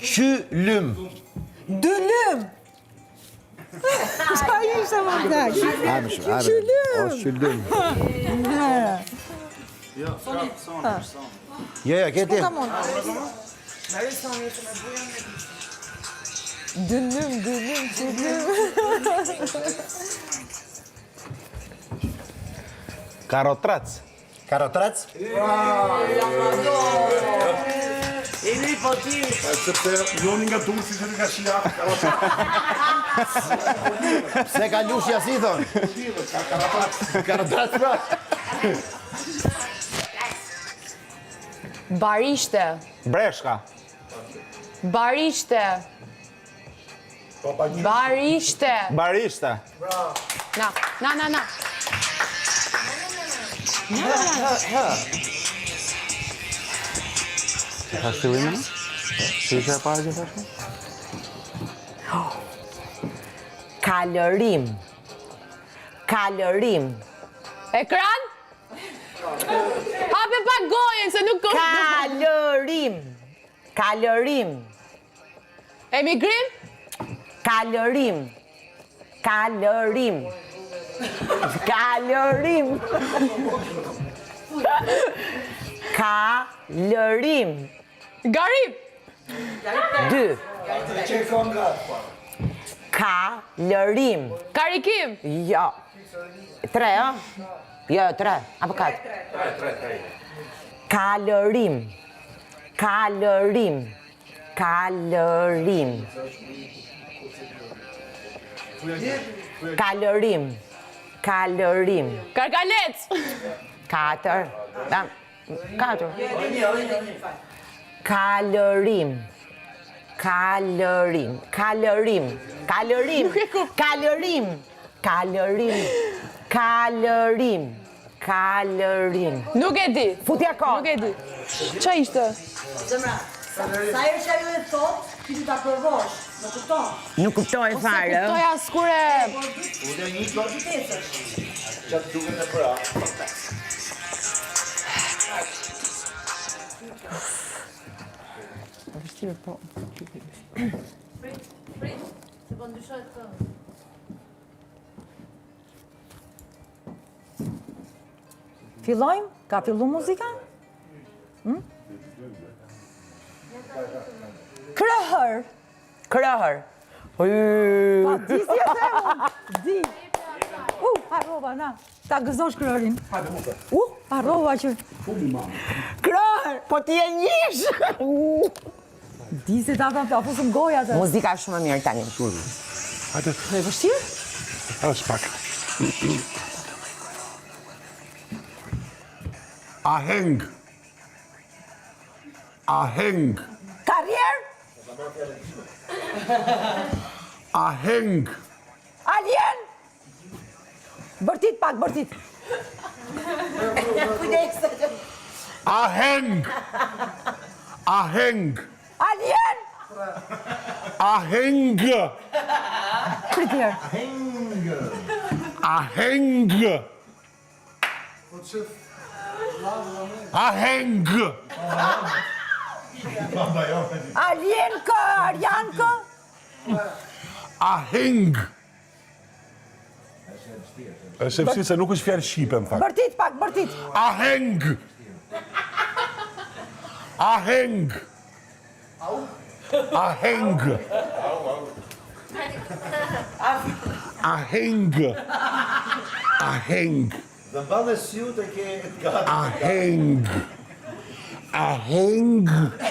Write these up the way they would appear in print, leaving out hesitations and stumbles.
Qylym. Dylym. Qa ishte më tek? Qylym. Jo, keti. Dylym, qylym. Karotrac. Karotrac? Jeni po ti. Sepse joni nga Durrësi që nga Shija. Pse ka lushja si thon? Karotrac pra. Barishte. Breshka. Barishte. Barishte. Barishte. Na. Ka fillimin? Si që e parë gjithashtu? Kalërim. Ekran? Hape pak gojen, se nuk... Kalërim. Emigrim? Kalërim. Garib? 2. Kalërim. Karikim? Jo. 3, a? Jo, 3. Apo 4? 3. Kalërim. Karkalec? 4. 4. Kalërim. Nuk e di. Futja ko. Nuk e di. Qa ishte? Zemra, sa herë që ajo e thot, ti du ta provosh, më kupton? Nuk kuptoj fare. Kuptoj askure... Qatë duke në përa. Prit, se po ndryshojt të... Fillojmë? Ka fillu muzika? Krëhër. Pa, di si e themon. Di. Harrova, na. Ta gëzosh krëhërin. Harrova që... Krëhër, po ti e njish. Di se ta fusëm goja të. Muzika është shumë mirë tani. Hajde. E vështirë? Është pak. Aheng. Karrier? Aheng. Alien? Bërtit pak, bërtit. Aheng. Alien? Aheng. Pritjer. Aheng. Aheng. Alien kë, Arjan kë? Aheng. E sepsi se nuk është fjalë shqipe në fakt. Bërtit pak, bërtit. Aheng. Aheng. Aheng. Aheng. Aheng. Dhe mbane syut e ke gati. Aheng. Aheng.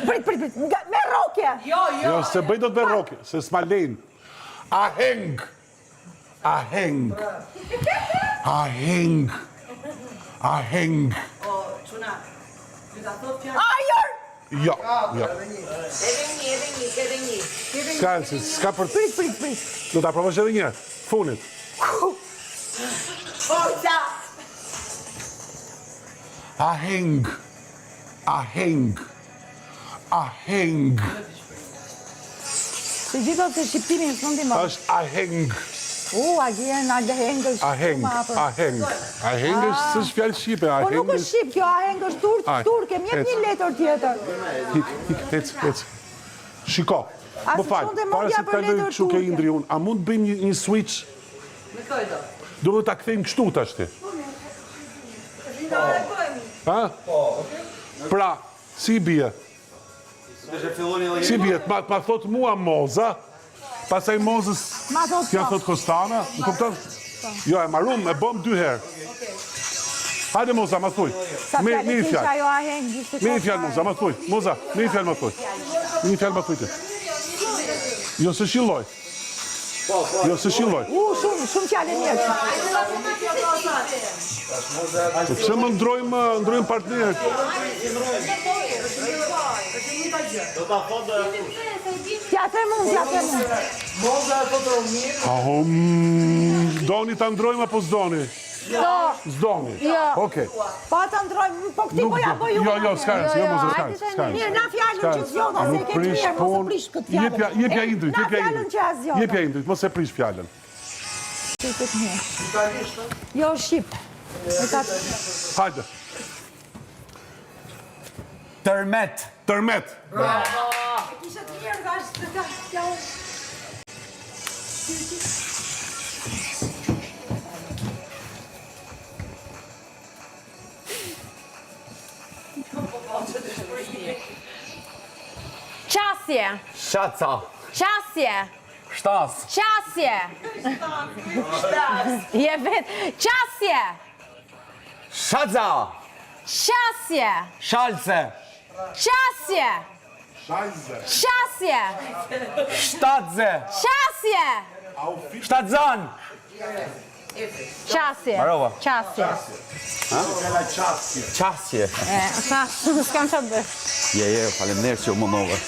Prit, me rokje. Jo, se bëj do të bëj roke, se s'ma lejnë. Aheng. Aheng. Aheng. Aheng. O, quna, du ta thot fjallë. Ajër! Jo, jo. Edhe një. S'ka për... Prit. Do ta provosh edhe një, funit. Forca! Aheng. Aheng. Se gjitha se shqiptimin së ndim. Është aheng. Agjen, ahengësh. Aheng është s'është fjalë shqipe, Po nuk është shqip, kjo aheng është turke, më jep një letër tjetër. Ec. Shiko, A më se falë, qonde para mondja se për të kaloj letër kështu ke turke. Indri unë, a mund të bëjmë një switch? Do ta kthejmë kështu tash ti. Ha? Pra, si bie? Si bie? Ma thot mua Moza, pastaj Mozës Ma thot t'ja thot Kostana, më kupton? Jo, e marrum, e bëm 2 herë. Hajde Moza, ma thuj. Sa Me fjalë një kisha fjalë. ajo aheng, gjithë Me një fjalë Moza, ma thuj. Moza, me një fjalë ma thuj. Me një fjalë ma thuj ti. Jo se shilloj. Jo se shilloj. Shumë fjalë mirë. Po pse më ndrojmë partnerët? T'ja them unë. Doni ta ndrojmë apo s'doni? S'doni. Okej. Po ta ndrojmë, po këti po ja bëj unë. Jo, s'ka rëndësi, jo Moza, s'ka rëndësi. Mirë, na fjalën që zgjodha se ke mirë, mos e prish këtë fjalën. Jepja Indrit, Na fjalën që zgjodha. Jepja Indrit, mos e prish fjalën. Jo shqip. Hajde. Tërmet. Tërmet. Kisha të mirë dash të ka. Qasje. Shaca. Qasje. Shtas. Qasje. Je vet. Qasje. Shaca. Qasje. Shalse. Qasje. Qasje. Shtatze. Qasje. Shtatzan. Qasje. Marova. Qasje. Qasje. S'kam çfarë bëj. Je, faleminderit që u mundove.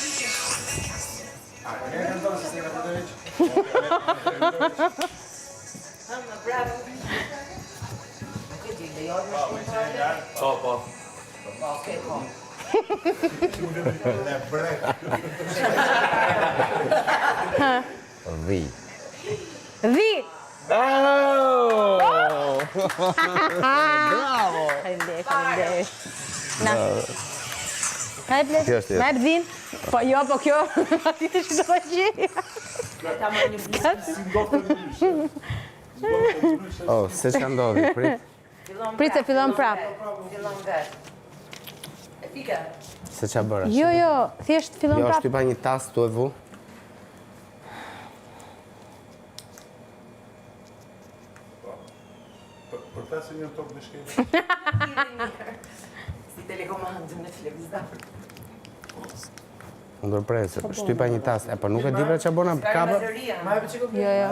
Dhi. Dhi. Bravo! Faleminderit. Na. Hajde. Kjo është Merr dhin. Po jo, po kjo. Ti të shdo të gjej. Oh, se që ndodhi, prit. Prit se fillon prap. Se që bëra? Jo, thjesht fillon Jo, prap. shtypa një tas tu e vu. Përplasin një tokë në shkele. Si telekomandë në televizor. Ndër presë, shtypa një tas. E, po nuk e di pra që bona kapë? Jo.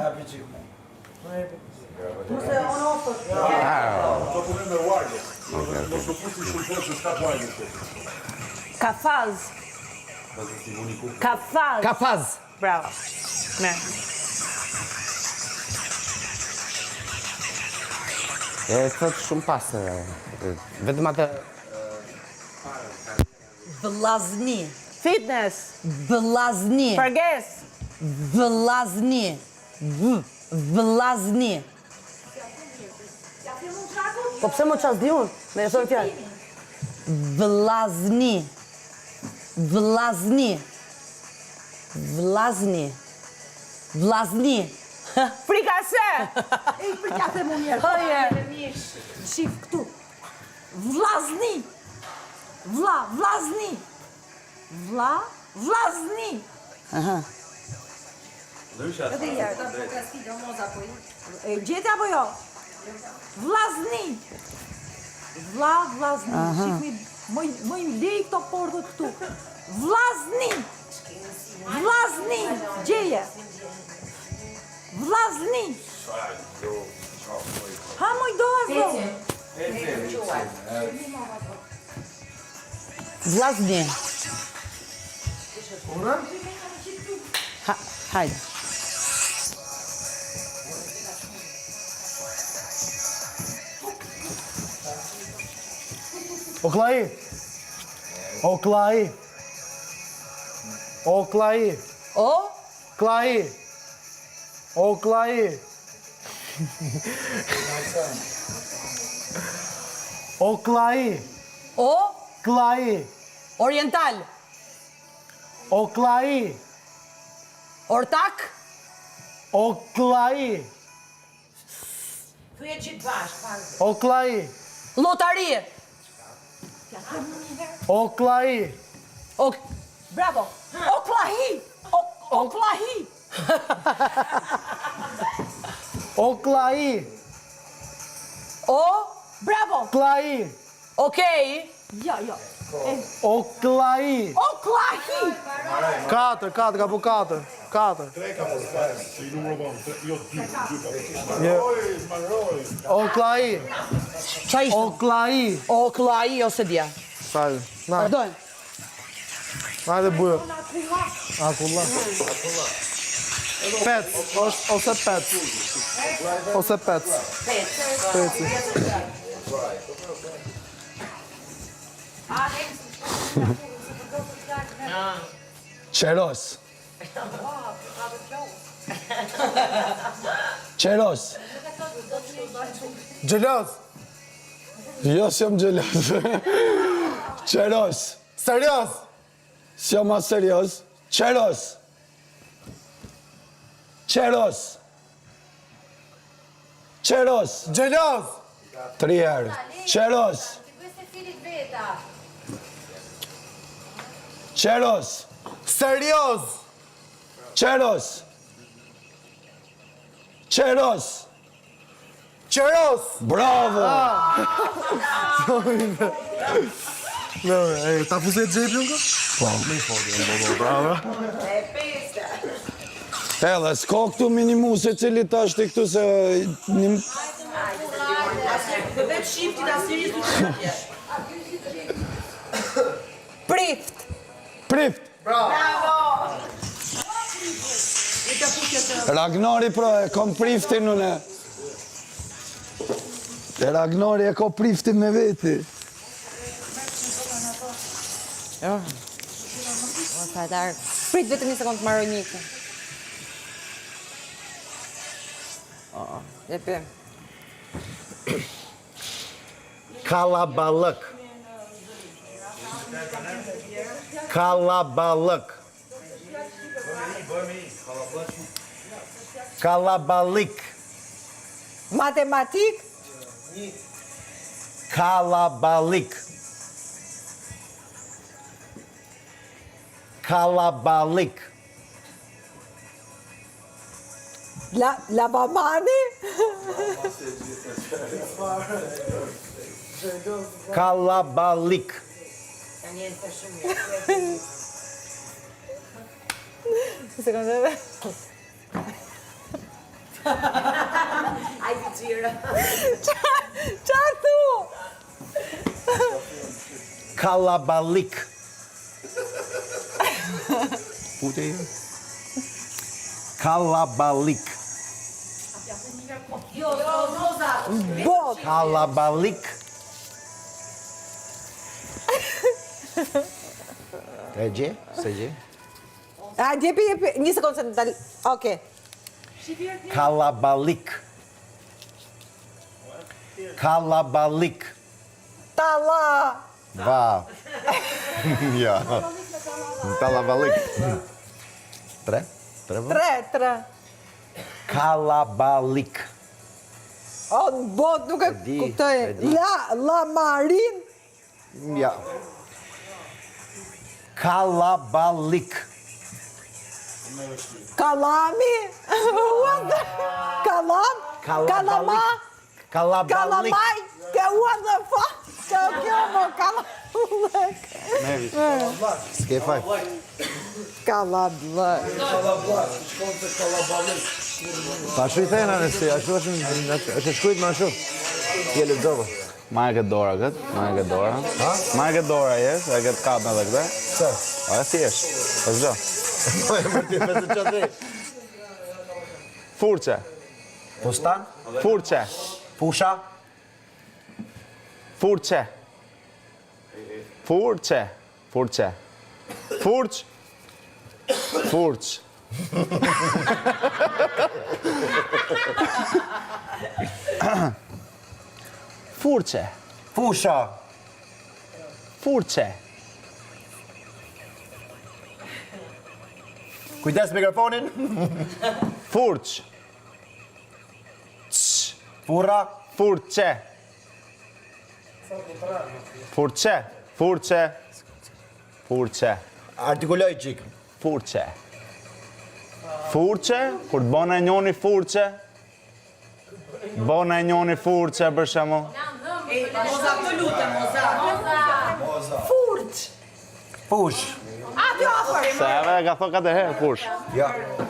Kafaz. Kafaz. Kafaz! Bravo. Merr. E thot shumë pasër. Vetëm atë... Vëllazni. Fitness. Vëllazni. Përges. Vëllazni. Vëllazni. Po pse më ças di unë? Me e thoi fjalë. Vëllazni. Vëllazni. Vëllazni. Vëllazni. Frikase. Ej, përgjate më njerë. Hoje. Shif këtu. Vllazni. Vllazni. Vllazni. Edhe njerë. E gjete apo jo? Vllazni. Vllazni. Shifmi, më i lej këto portët këtu. Vllazni. Vllazni. Gjeje. Vllazni. Ha, moj do azo. Vllazni. Hajde. Oklai. Oklai. Oklai. O? Klai. Oklai. Oklai. O, Klai. oriental. Oklai. Ortak. Oklai. Thuje qitë bashkë. Oklai. Lotari. Oklai. Bravo. Oklahi. Oklahi. Oklai. Bravo. Klai. Okej. Oklai. Oklahi. 4, ka bu 4. 4. I numero volte, io 2. Oklai. Qa ishte? Oklai. Oklahi ose dja. Sajë. Na, Pardon. hajde bujë. Akulla. 5, ose 5. Ose 5. 5. Qeros. Qeros. Gjelos. Jo, s'jam gjelos. Qeros. Serios. S'jam as serios. Qeros. Qeros. Qeros. Gjelos. 3 herë. Qeros. Qeros. Serios. Qeros. Qeros. Qeros. Bravo. No, ta fuset xhepi unë? Edhe, s'ka këtu minimuse cili ta është i këtu se... Vetë shifti da Siris du të gjë. Prift. Prift. Ragnari pra e kom priftin unë. E Ragnari e ka priftin me veti. Prit vetëm një sekundë të marroj mikun. Jepi. Kalabalık. Kalabalık. Kalabalık. Matematik. Kalabalık. Kalabalık. Lavamani. Kalabalık. Sekondë. Ajde gjira. Qa thu? Kalabalık. Kalabalık. Bot. Kalabalık. Ece, sece. Jepi. Një sekundë se të dal. Okej. Kalabalık. Kalabalık. Talla. Va. Ja. Kalabalık. Tre? Tre bu? Tre. Kalabalık. O, bot nuk e di, kuptoj. e di. La marin. Ja. Kalabalık. Kalami. What the? Kalam. Kalama. Kalabalık. Kalamaj. What the fuck? Kjo më kalablëk. S'ke faj. Kalablëk. Pa shu i thejnë anësi, ashtu është shkujt më ashtu. Kje lëpëzove. Ma e këtë dora këtë, ma e këtë dora. Ma e këtë dora jes, e këtë kapë edhe këtë. Se? O e thjesht, e zdo. Po e mërti, pesë që të Furqe, Postan? furqe, Pusha? furqe. Furqe, furqe. Furq, furq, Furçe. Fusha. Furçe. Kujdes mikrofonin. Furç. Furra. Furçe. Furçe. Furçe. Furçe. Artikuloj qik. Furçe. Furçe, kur të bëna njoni furçe, bëna njoni furçe për shembull. Moza, të lutem, Moza. Furç. Fush. Aty afër. Se ave ka thë 4 herë furç. Ja.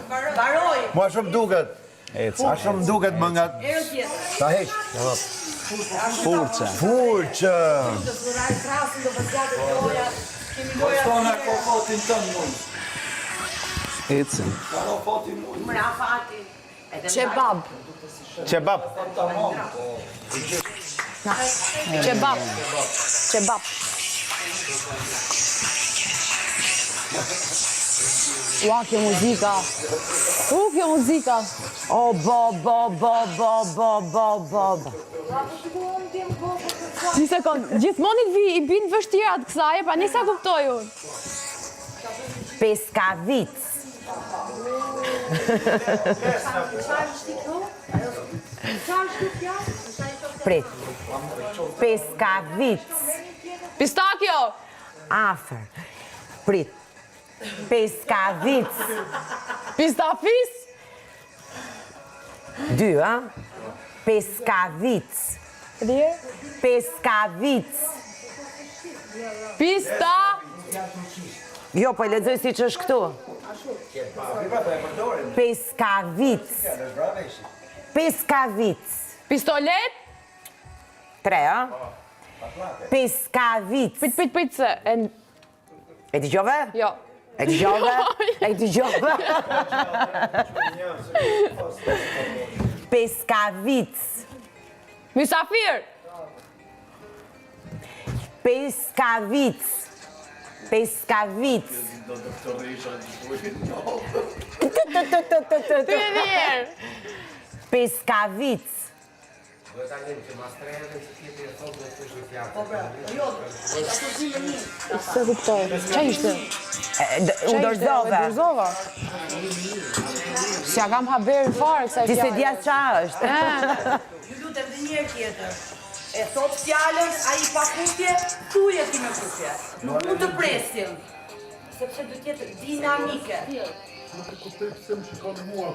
Mbaroj. Mua shumë duket. Ecë. A shumë duket më nga... Herë tjetër. Ta heq. Furçe. Furqë. Do zuraj krasin, do përgjatë loja. Kemi loja. Stona ko fatin tënë mund. Ecë. Karo fatin mund. Mëra fati. Kebab. Kebab. Kebab. Kebab. Ua, kjo muzika. Kjo muzika. O, bo. Një sekund, gjithmonë i binë vështirat kësaj, pa nisa kuptoj unë. Peskavic. Prit. Peskavic. Pistakio. Afer. Prit. Peskavic. Pistafis. 2, a? Peskavic. Dhe? Peskavic. Pista. Jo, po e lexoj si që është këtu. Peskavic. Peskavic. Pistolet. 3, a? Peskavic. Pit se. E t'i gjove? Jo. E t'i gjove? E t'i gjove? Peskavic. Misafir. Peskavic. Peskavic. Ty e djerë. Peskavic. Se kuptoj. Qa ishte? U dorëzove. Dorëzova. Si ja kam haber fare kësaj Ti se fjallë. dja qa është. Ju lutem dhe njerë tjetër. E thot fjallën, a i pa kutje, tuje ti me kutje. Nuk mund të presim. Sepse du tjetë dinamike.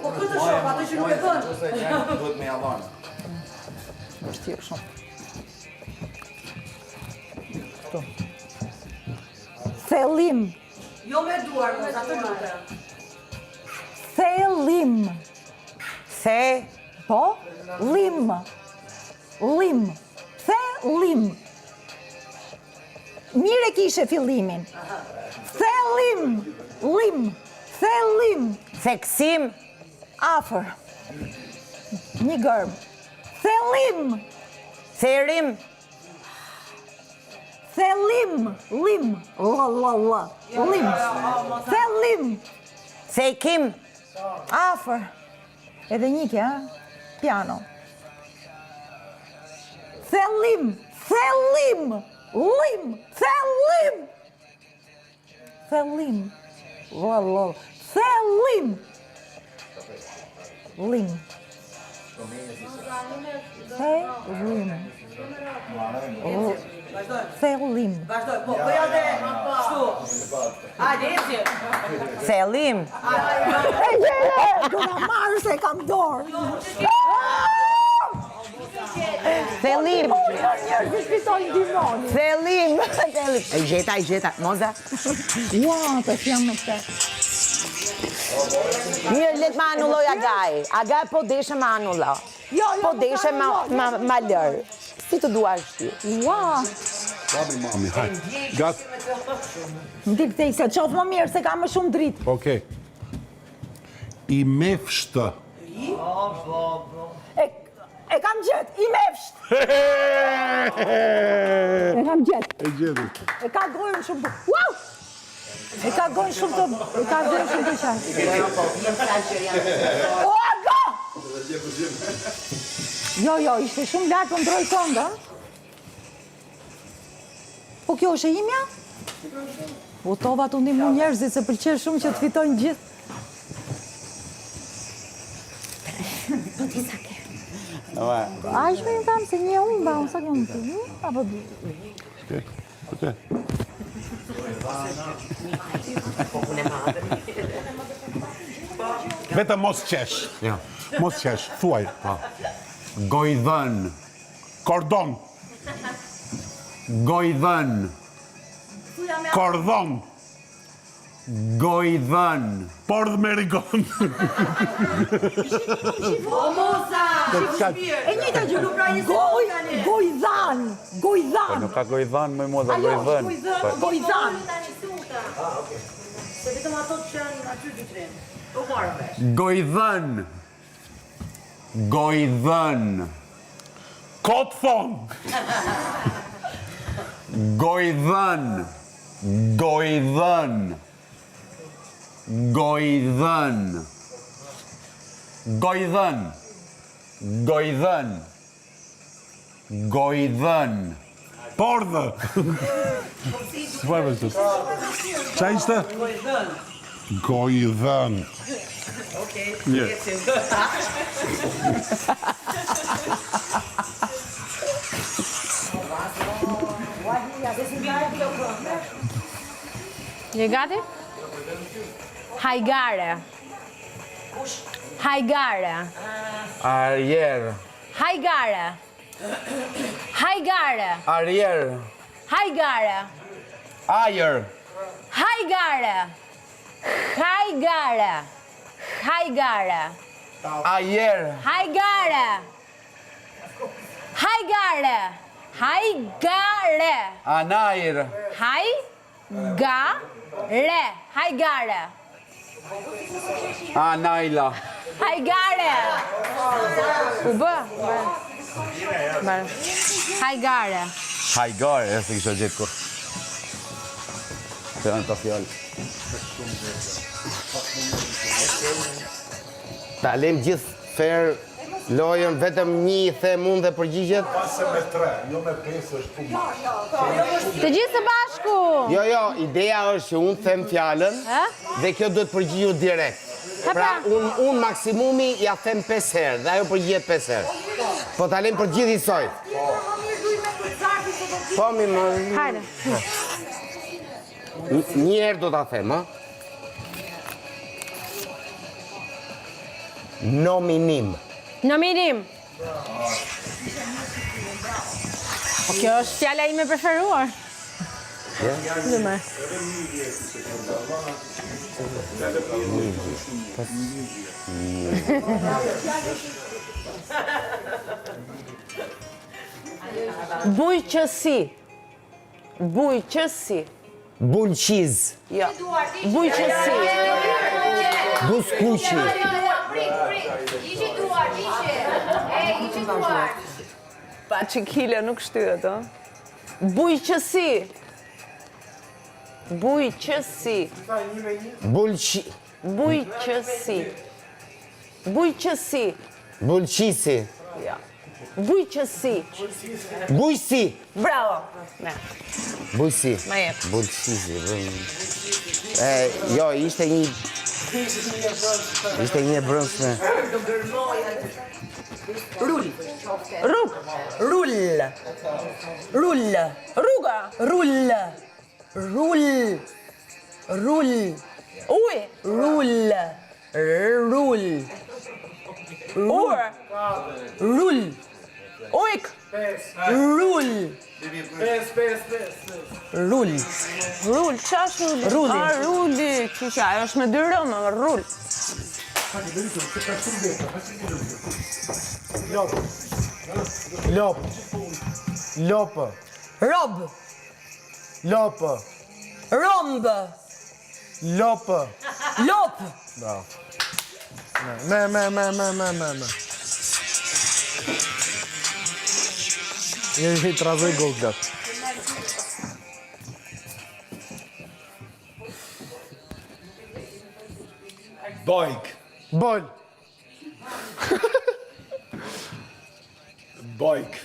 Po këtë shok, atë që nuk e bën. Duhet me javanë. Vështirë shumë. Thellim. Jo me duar, mos atë lutem. Thellim. The. Po? Lim. Lim. Thellim. Mire kishe fillimin. Thellim. Lim. Thellim. Theksim. Afër. Një gërm. Thellim. Therim. Thellim. Lim. L. Lim. Thellim. Thekim. Afër. Edhe një kja, piano. Thellim. Thellim. Lim. Thellim. Thellim. L. Thellim. Lim. Thellim. Thellim. Vazhdoj, po, bëja dhe kështu. Hajde, eci. Thellim. E gjere! Do nga marrë se kam dorë. Thellim. Njerëzit fitojnë dimoni. Thellim. E gjeta. Moza. Ua, të jam me këte. Mirë, letë ma anulloj Agaj. Agaj po deshe ma anulloj. Po deshe ma lërë. Si të duash ti? Ua. Babi mami, hajde. Gatë. Më di këtej se qofë më mirë se ka më shumë dritë. Okej. I mefshtë. E kam gjetë, i mefsht. E kam gjetë. E gjeti. E ka gojën shumë. Wow! E ka gojnë shumë të qartë. O, go! Jo, ishte shumë lartë, po ndroj këndë, Po kjo është e imja? Votova të ndihmu njerëzit se pëlqen shumë që të fitojnë gjithë. Po ti sa ke? A ishme një thamë se një unë, ba, unë sa një unë të një, apo dy? Okej. Vetëm mos qesh. Mos qesh, thuaj. Gojdhën. Kordon. Gojdhën. Kordon. Gojdhën. Pordh me rigon. O, Moza! E një të gjë, Gojdhan. Nuk ka gojzan, më moza, gojzën. Gojdhan. Se vetëm ato që janë aty vitrin. U marrë vesh. Gojdhën. Gojdhën. Kot thon. Gojdhën. Gojdhën. Gojdhën. Gojdhën. Gojdhën. Gojdhën. Pordhë. Thuaj vetë. Qa ishte? Gojdhën. Okej, Mirë. ecim. Je gati? Hajgare. Hajgare. Arier. Hajgare. Hajgare. Arier. Hajgare. Ajer. Hajgare. Hajgare. Hajgare. Ajer. Hajgare. Hajgare. Hajgare. Anair. Hajgare. Hajgare. Anaila. Hajgare. U bë? Bërë. Hajgare. Hajgare, e se kisha gjithë kur. Të janë të fjallë. Ta lem gjithë fair lojën, vetëm një i them unë dhe përgjigjet? Pase me 3, jo me 5 është punë. Të gjithë së bashku. Jo, ideja është që unë them fjallën dhe kjo duhet përgjigjur direkt. Pra, unë maksimumi ja them 5 herë dhe ajo përgjigjet 5 herë. Po ta lem përgjigjet i soj. Po, mi më... Hajde. Një herë do ta them, ha? Nominim. Nominim. Po kjo është fjalla ime preferuar. Nëme. Bujqësi. Bujqësi. Bulqiz. Jo. Bujqësi. Buskuqi. Pa që kile nuk shtyhet, o? Bujqësi. Bujqësi. Bulqi... Bujqësi. Bujqësi. Bulqisi. Jo. Bujqësi. Bujsi. Bravo. Ne. Bujsi. Ma jep. Bulqisi. Jo, ishte një... Ishte një brëndshme. Rull. Rrug. Rull. Rull. Rruga. Rull. Rull. Rull. Uj. Rull. Rull. Ur. Rull. Ujk. Rull. Rull. Rull, qa është rulli? Rulli. A, rulli. Qysha, ajo është me 2 rëmë, rull. Lop. Lop. Rob. Lop. Romb. Lop. Lop. Me. Jeri të razoj gogdat. Bajk. Bol. Bajk.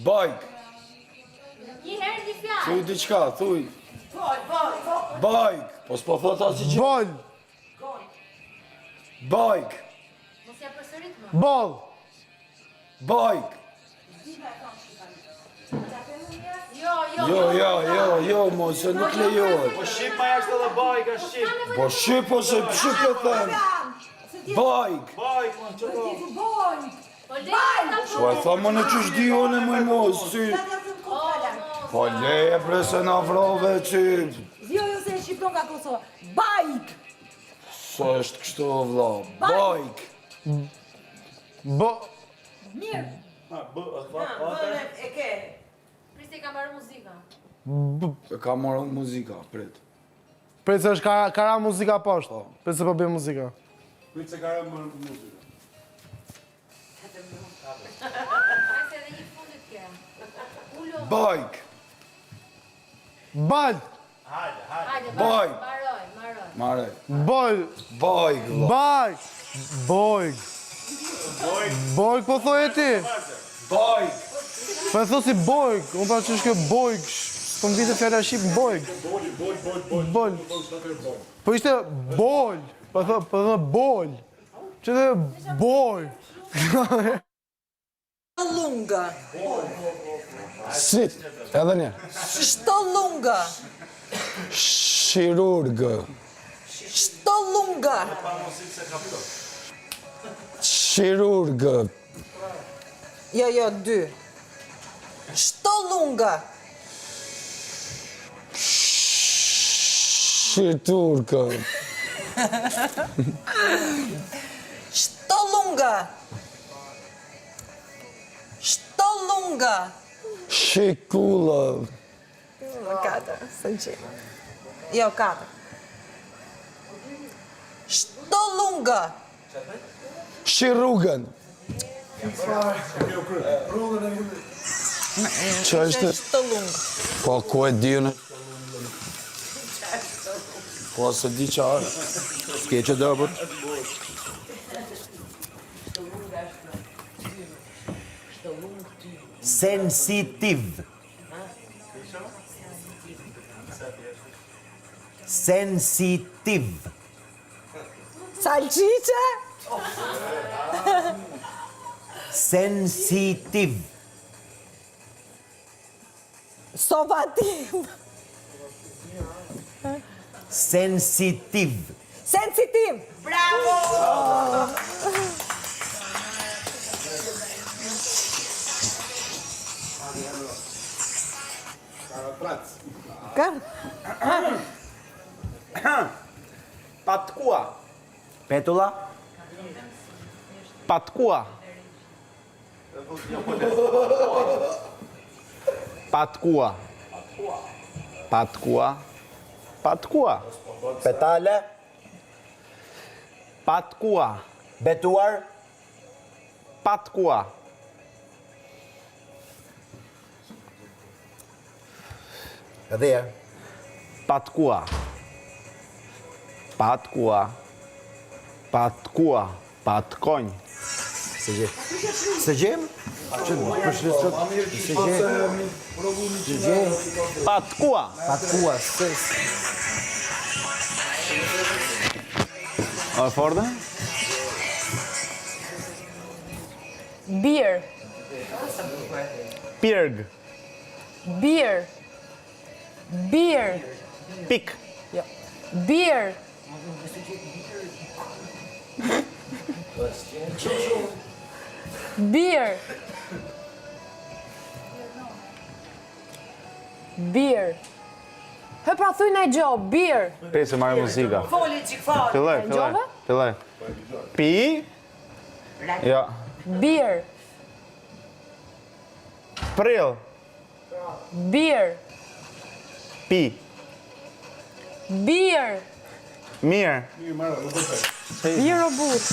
Bajk. Një herë një fjalë. Thuj diçka, thuj. Bajk. Po s'po thot asgjë. Bol. Bajk. Mos ja përsërit më. Bol. Bajk. Jo, mos se nuk lejohet. Po shqip ma jashtë edhe bajka, shqip. Po shqip ose shqip e them. Bajk. Bajk, man, që po? Po lejë ta Po e tha më në qysh di one më mos, si. Po leje bre se na vrove që... Jo, se e shqipton nga Kosova. Bajk! Sa është kështu vlla, bajk. Mirë. E ke. Priste ka marrë muzika. E ka marrë muzika, prit. Prit se është kara muzika poshtë. Prit se po bëjmë muzika. Prit se ka marrë muzika. Hajse edhe një fundit kja. Bajk. Bal. Hajde, Bajk. maroj. Mare. Bol. Bajk, vlla. Bajk. Bojk. Bojk po thoj e ti? Bajk. Po e thos si bojk. Unë pa që është kjo bojk. Po më vite fjalla shqip bojk. Bol. Po ishte bol. Po thë bol. Që dhe bol. Lunga. Sit, edhe një. Shtolunga. Shirurg. Shtolunga. Shirurg. Jo, 2. Shtolunga. Shiturg. Shtolunga. Shtolunga. Shikulla. 4, së që. Jo, 4. Shtolunga. Shirugën. Që është? Shtolunga. Po, ku e di në? Po, se di që arë. S'ke që dërbër? Sensitiv. Sensitiv. Salqiqe. Sensitiv. Sovativ. Sensitiv. Sensitiv. Bravo! Patkua. Petula. Patkua. Patkua. Patkua. Patkua. Petale. Patkua. Betuar. Patkua. Edhe ja. Patkua. Patkua. Patkua. Patkonj. Se gjë. Se gjë? Që përshlisët? Se gjë? Se gjë? Patkua. Patkua. A e forde? Beer. Pirg. Beer. Beer. Pik. Jo. Beer. Beer. Beer. Hë pra thuj në gjo, beer. Pe se marrë muzika. Foli që foli. Filloj. Gjove? Filloj. Pi. Ja. Beer. Prill. Beer. Pi. Beer. Mirë. Beer o but.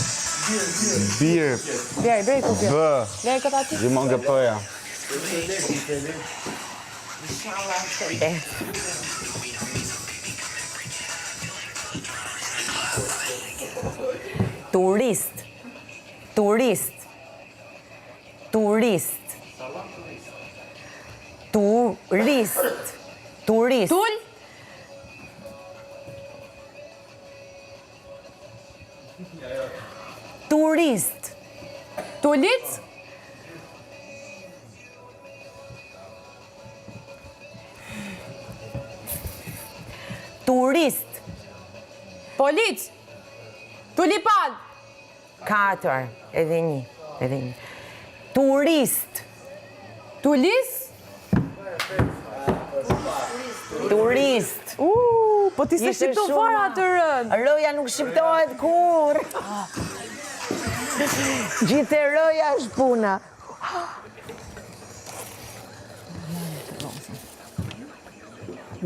Birë. Bjej, brej ku bjej. Bë. Bjej këta ti. Gjimon nga pëja. Turist. Turist. Turist. Turist. Turist. Tul. Turist. Tulic. Turist. Polic. Tulipan. 4. Edhe një. Turist. Tulis. Turist. Po ti se shqipton fara atë rën. Roja nuk shqiptohet kur. Gjithë roja është puna.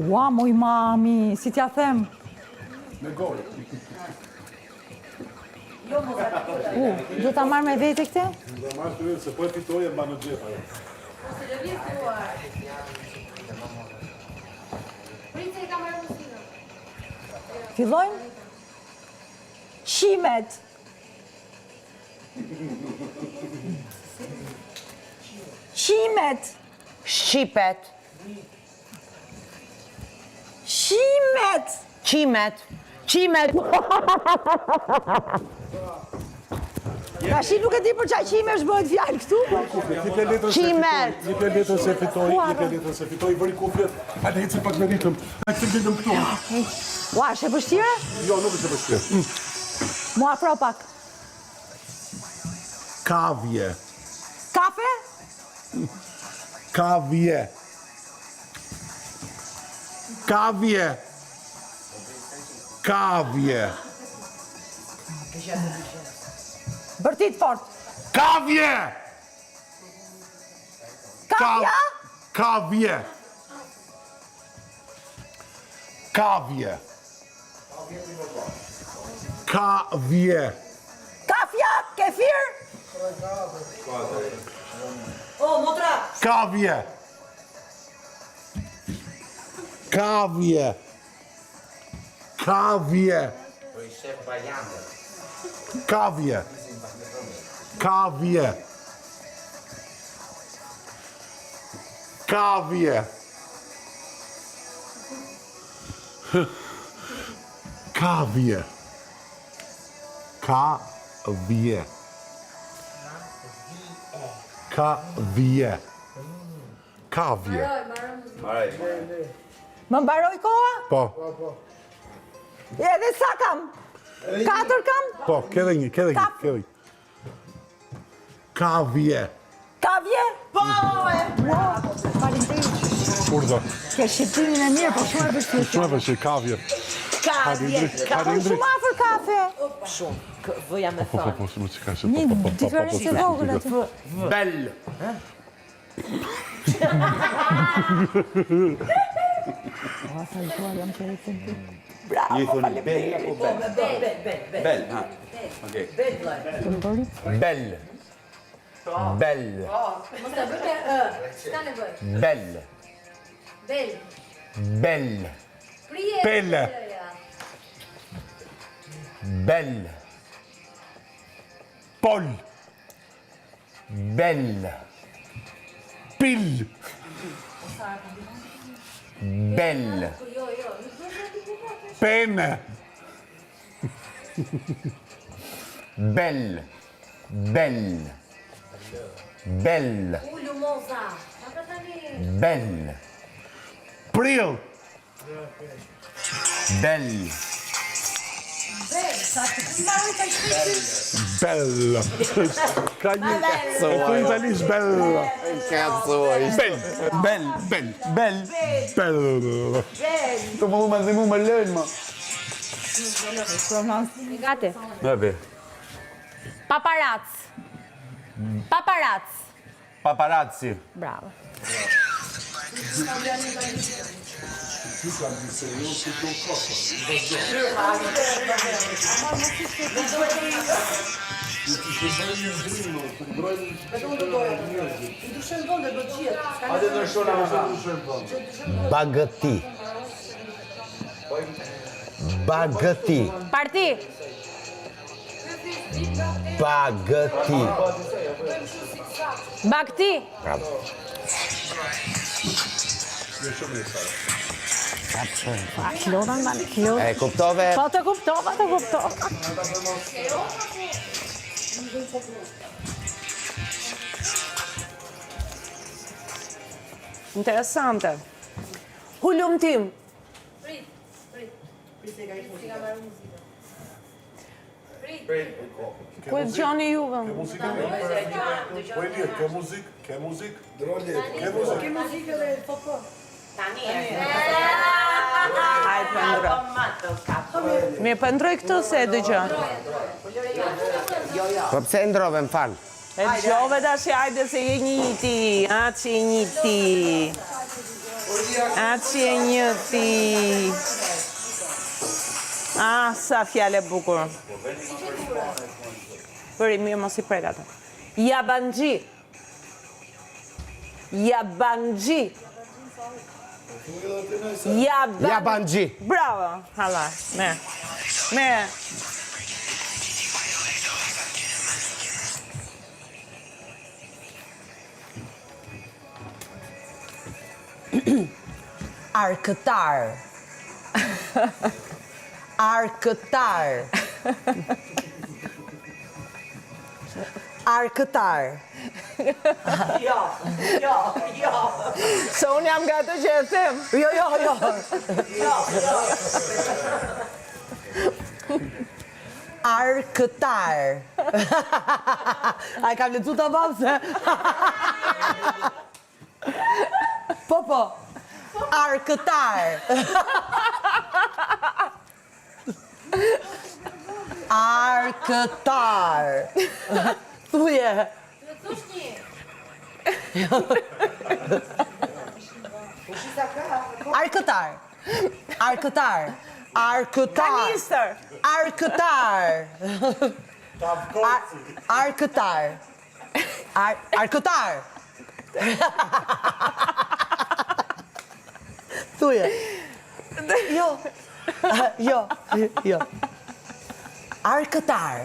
Ua, moj mami, si t'ja them. Me gojë. Do ta marrë me vete këte? Do marrë të vetë, se po e fitoj e mba në gjitha. Fillojmë? Qimet. Qimet. Shqipet. Qimet. Qimet. Qimet. Tashi nuk e di për çaj qime është bëhet fjalë këtu. Qimet. Një për letër se fitoj, vëri kufjet. Hajde hici pak me ritëm. Hajde të gjendëm këtu. Ua, është e vështirë? Jo, nuk është e vështirë. Mu afro pak. Kavje. Kafe? Kavje. Kavje. Kavje. Bërtit fort. Kavje! Kafja? Kavje. Kavje. Kavje. Kafja? Kefir? O, motra. Kavje. Kavje. Kavje. Kavje. Kavje. Kavje. Kavje. Kavje. Kavje. Kavje. Më mbaroj koha? Po, Edhe sa kam? 4 kam? po, këdhe një. Kavje. Kavje? Po, e. Faleminderit. Kurdo. Ke shqiptimin e mirë, po shumë e vështirë. Shumë e vështirë, kavje. Kavje. Po shumë afër kafe. Shumë. Vëja me Po, shumë që ka Një diferencë e vogël aty. Bell. Ju thoni bell apo bell? Bell, ha. Okej. Bell. Bell. Mos ta bëj me ë. S'ka nevojë. Bell. Bel. Bell. Prije. Pelle. Bell. Pol. Bell. Pil. Bell. Pene. Bell. Bell. Bell. Ulu moza. Ata tani. Bell. Prill. Bell. Bell. Ka një. E thu italisht bell. Bell. Bell. Bell. Bell. Bell. Të më dhume zimu me lënë, ma. Gati. Bëbi. Paparac. Paparac. Paparazzi. Bravo. Bagëti. Bagëti. Parti. Bagëti. Bakti. Bravo. Kilodën, bane, kilodën. E kuptove? Po të kuptova, të kuptova. Interesante. Hulum tim. Ku e gjoni juve? Ke muzik? Ai pëndro. Mi pëndroj këtu se e dëgjoj. Po pse ndrove, më falë? E dëgjove tash hajde se je njëti, atë që je njëti. Atë që je njëti. Ah, sa fjale bukur. Përi, mirë mos i prek atë. Yabanji. Yabanji. Yabanji. Bravo, hala, me. Me. Arkëtar. Arkëtar. Arkëtar. Jo. Se unë jam nga të që e them. Jo. Arkëtar. A kam lecu të babë se? Po. Arkëtar. Arkëtar. Thuje. Arkëtar. Arkëtar. Kanistër. Arkëtar. Arkëtar. Arkëtar. Thuje. Jo. Arkëtar.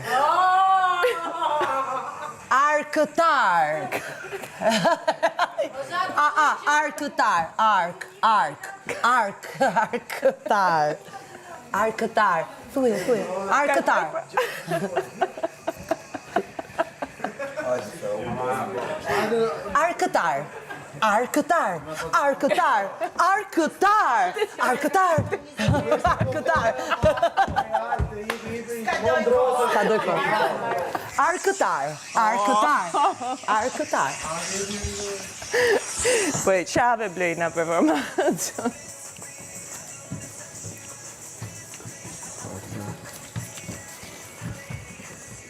Arkëtar. Arkëtar. Arkëtar. Arkëtar. Thuje. Arkëtar. Arkëtar. Arkëtar. Ka doj për. Arkëtar. Po e qave blejna për formatë.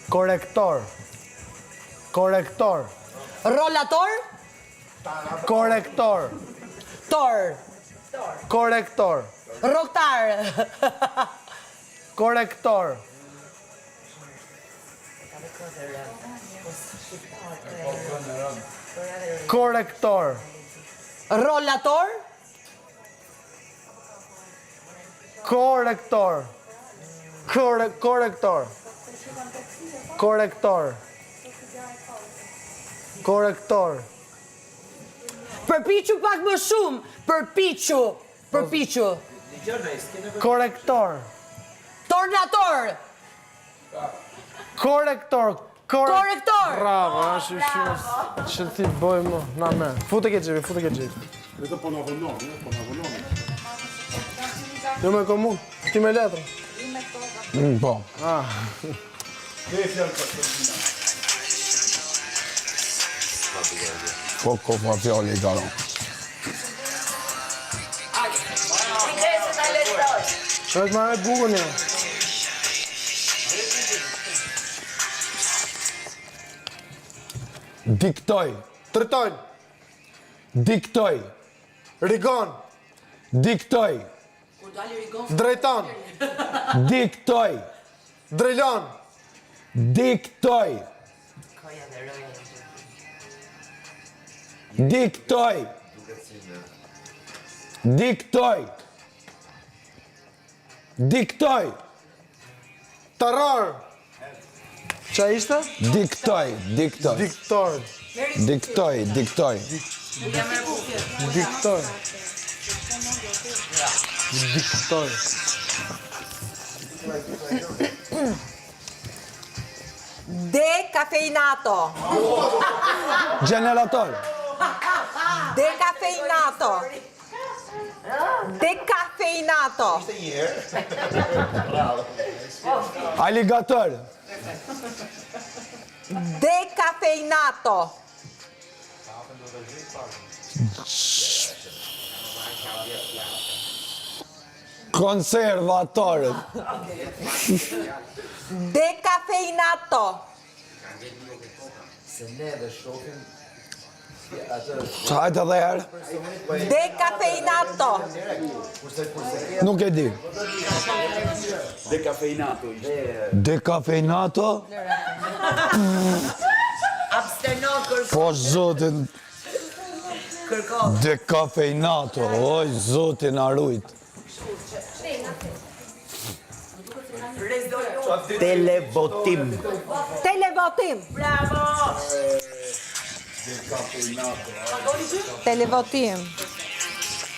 Korektor. Rollator. Korektor. Tor. Korektor. Roktar. Korektor. Korektor. Rollator. Korektor. Përpiqu pak më shumë. Përpiqu. Korektor. Tornator. Korektor. Korektor. Bravo, që ti boj më. Na me. Fute ke gjepi. Vetë po na vënoni. Jo me komun, ti me letrë. Po. Po fa fjali i karon. Shërët ma e bukën një. Diktoj. Tërtojnë. Diktoj. Rigon. Diktoj. Drejton. Diktoj. Drejlon. Diktoj. Diktoj. Diktoj. Diktoj. Terror. Qa ishte? Diktoj. Diktor. Diktoj. Diktor. Diktor. Decafeinato. Generator. Decafeinato. Decafeinato. Alligator. Decafeinato. Konservator. Decafeinato. Hajtë edhe herë. Decafeinato. Nuk e di. Decafeinato ishte. Decafeinato. Absteno Po zotin. kërko. Decafeinato. Oj, zotin arujt. Televotim. Televotim. Bravo! Televotim.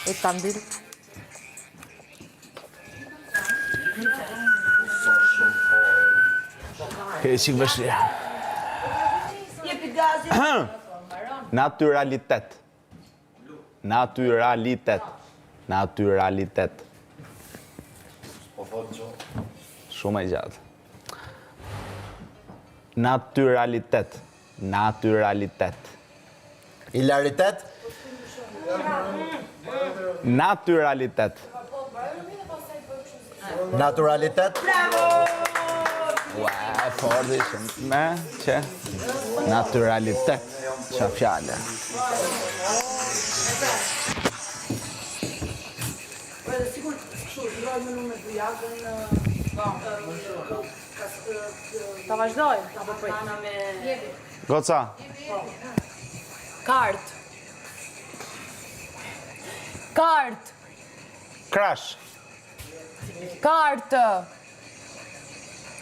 E ta mbyll. Ke qik vështirë. Jepi gazin. Naturalitet. Naturalitet. Naturalitet. Shumë e gjatë. Naturalitet. Naturalitet. Hilaritet. Naturalitet. Naturalitet. Ua, fordi shumë. Me, që? Naturalitet. Qa fjale. Ta vazhdoj. Goca. Kart. Kart. Crash. Kart.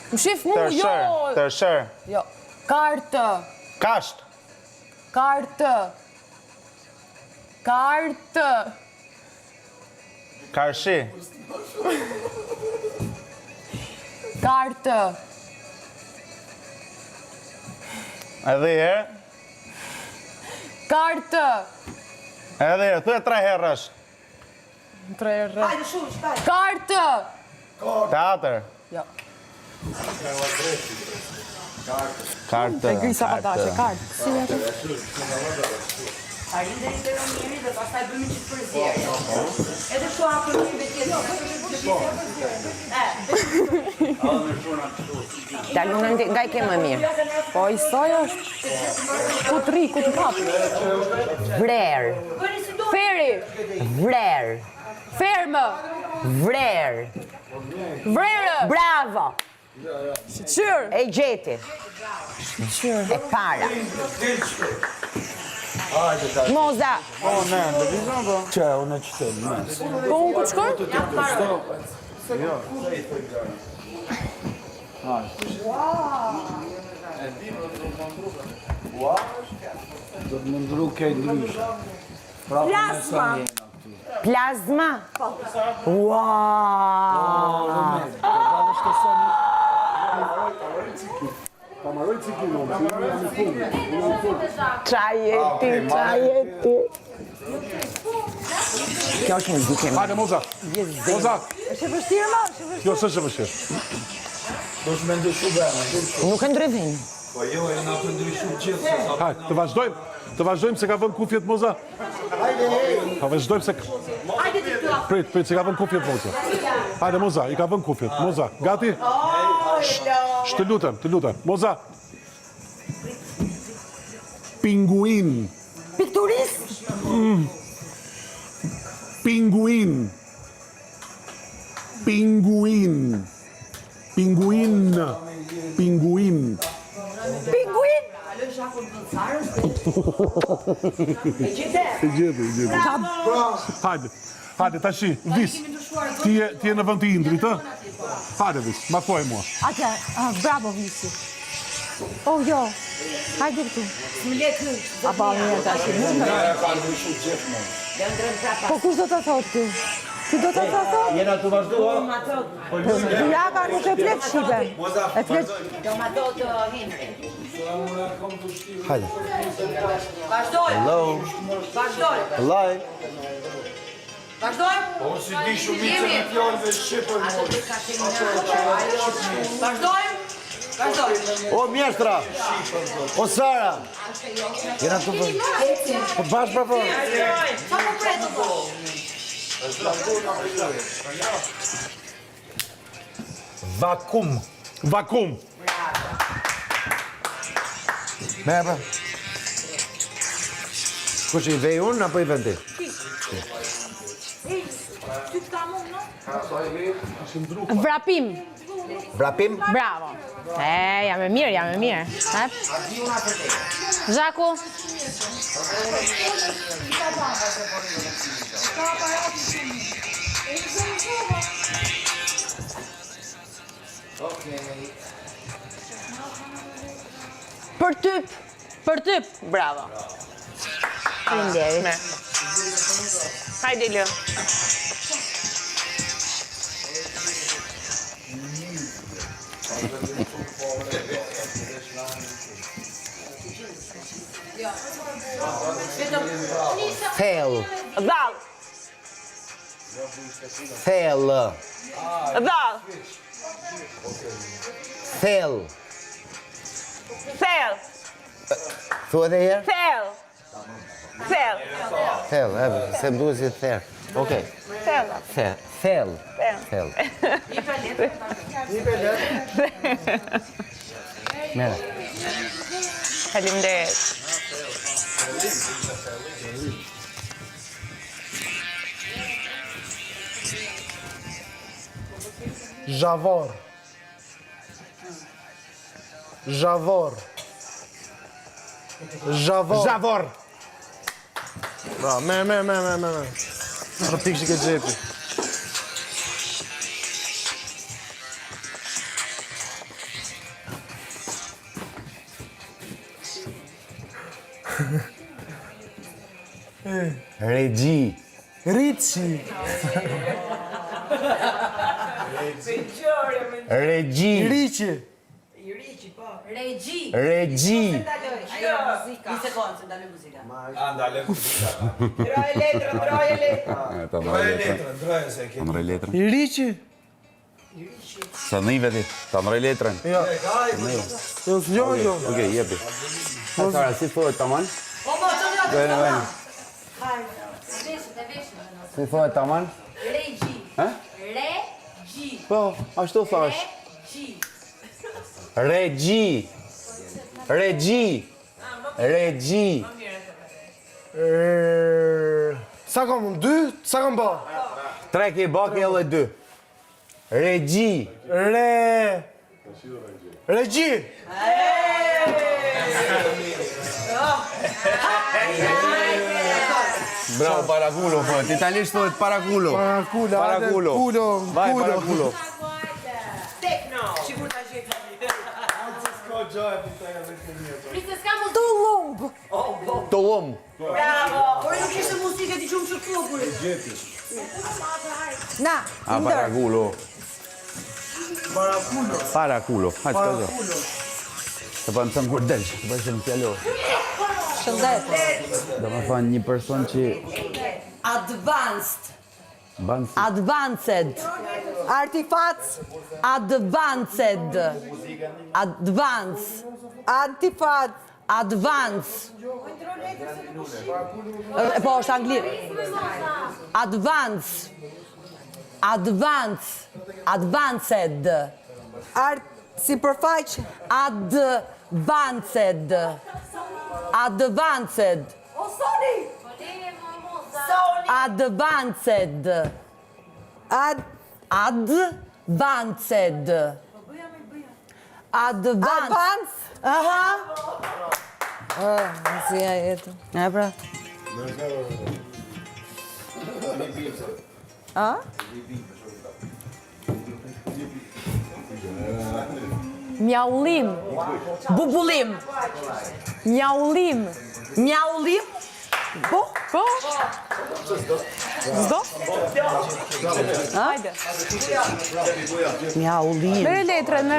Më shif mu, Tërshër. jo. Tërshër. Jo. Kart. Kasht. Kart. Kart. Karshi. Kart. Edhe herë. Kart. Edhe herë. Thuaj 3 herësh. Hajde shumë, shpaj. Kart. Teatr. Jo. Kartë. E grisa patashe, kart. Si e të? Arrin dhe i të rëmiri dhe pastaj bëjmë që të përzjerje. Edhe shu akronime tjetër. Ta lunë nga i ke më mirë. Po i soj është ku të ri, ku të kap. Vrer. Feri. Vrer. Fermë. Vrer. Vrerë. Bravo. Shqyr. E gjeti. E para. Moza. Që, unë e qëtë në mes. Po unë ku të shkoj? Do të mundru ke ndryshë. Plasma. Plazma. Wow. Trajeti. Kjo është muzike. Hajde, Moza. Moza. Është e vështirë më? Jo, s'është e vështirë. Do është me ndryshu bërë. Nuk e ndryvin. Po jo, e nga të ndryshu gjithë. Hajde, të vazhdojmë. Të vazhdojmë se ka vënë kufjet Moza. Ta vazhdojmë se... Prit, se ka vënë kufjet Moza. Hajde, Moza, i ka vënë kufjet. Moza, gati? Të lutem. Moza. Pinguin. Pikturist. Pinguin. Pinguin. Pinguin. Pinguin. Pinguin. E gjeti. Hajde. Hajde, tashi, vis. Ti je në vend të Indrit, ë? Hajde, vis, ma thuaj mua. Atë, bravo Visi. Oh, jo. Hajde këtu. A ba, mirë tash. Po kush do të thotë ty? Ti do të thotë? Jena të vazhdua? Ja ka nuk e flet shqipen. E flet. Do ma do të Henry. Hajde. Vazhdoj. Hello. Vazhdoj. Hello. Vazhdoj. Po si di shumicën e fjallëve shqipër, Vazhdoj. Vazhdoj. O mjeshtra. O Sara. Jena të vënd. Po bash pra po. Qa po pretë po? Vakum. Vakum. Me pra. Kush i vej unë, apo i vend ti? Vrapim. Vrapim? Bravo. Jam e mirë, jam e mirë. Zhaku. Për typ. Bravo. Faleminderit. Hajde Lë. Thell. Dhall. Thell. Dhall. Thell. Thell. Thua edhe herë? Thell. Thell. Thell, se më duhet si thell. Okej. Thell. Thell. Thell. Mere. Faleminderit. Zhavor. Zhavor. Zhavor. Zhavor. Bra, me. Rëpik që ke gjepi. Regji. Rici. Regji. Rici. Regji. Regji. Ajo muzika. Një sekundë, se ndaloj muzika. Andale muzika. Ndroje letra. Ta ndroj letrën. Rici. Sa nive ti, ta ndroj letrën. Jo, jo. Okej, jepi. Sara, si thuhet tamam? Po, që Vene. Si thuhet tamam? Regji. Ha? Regji. Po, ashtu thash. Regji. Sa kom, 2? Sa kom ba? 3 ke baki edhe 2. Regji. Regji. Bravo, parakulo, thot. Italisht thuhet parakulo. Parakulo. Vaj, parakulo. Tekno. Sigur ta gjej. Tullum. Bravo. Por nuk ishte muzikë ti shumë që klubur. Na, A, parakulo. Parakulo. Hajtë ka zë. Të pa mësëm kur delsh, të pa shumë fjalo. shëndet. Do më thonë një person që... Advanced. Advanced. Artifacts. Advanced. Advance. Antifacts. Advance. Po, është angli. Advance. Advance. Advanced. Si përfaq. Advanced. Advanced. O, Sony! Advanced. Advanced. Advance. Aha. Si ja jetë. E pra. Mjaullim. Bubullim. Mjaullim. Mjaullim. Po? Po? Zdo? Hajde. Mjaullim. Mere letrën.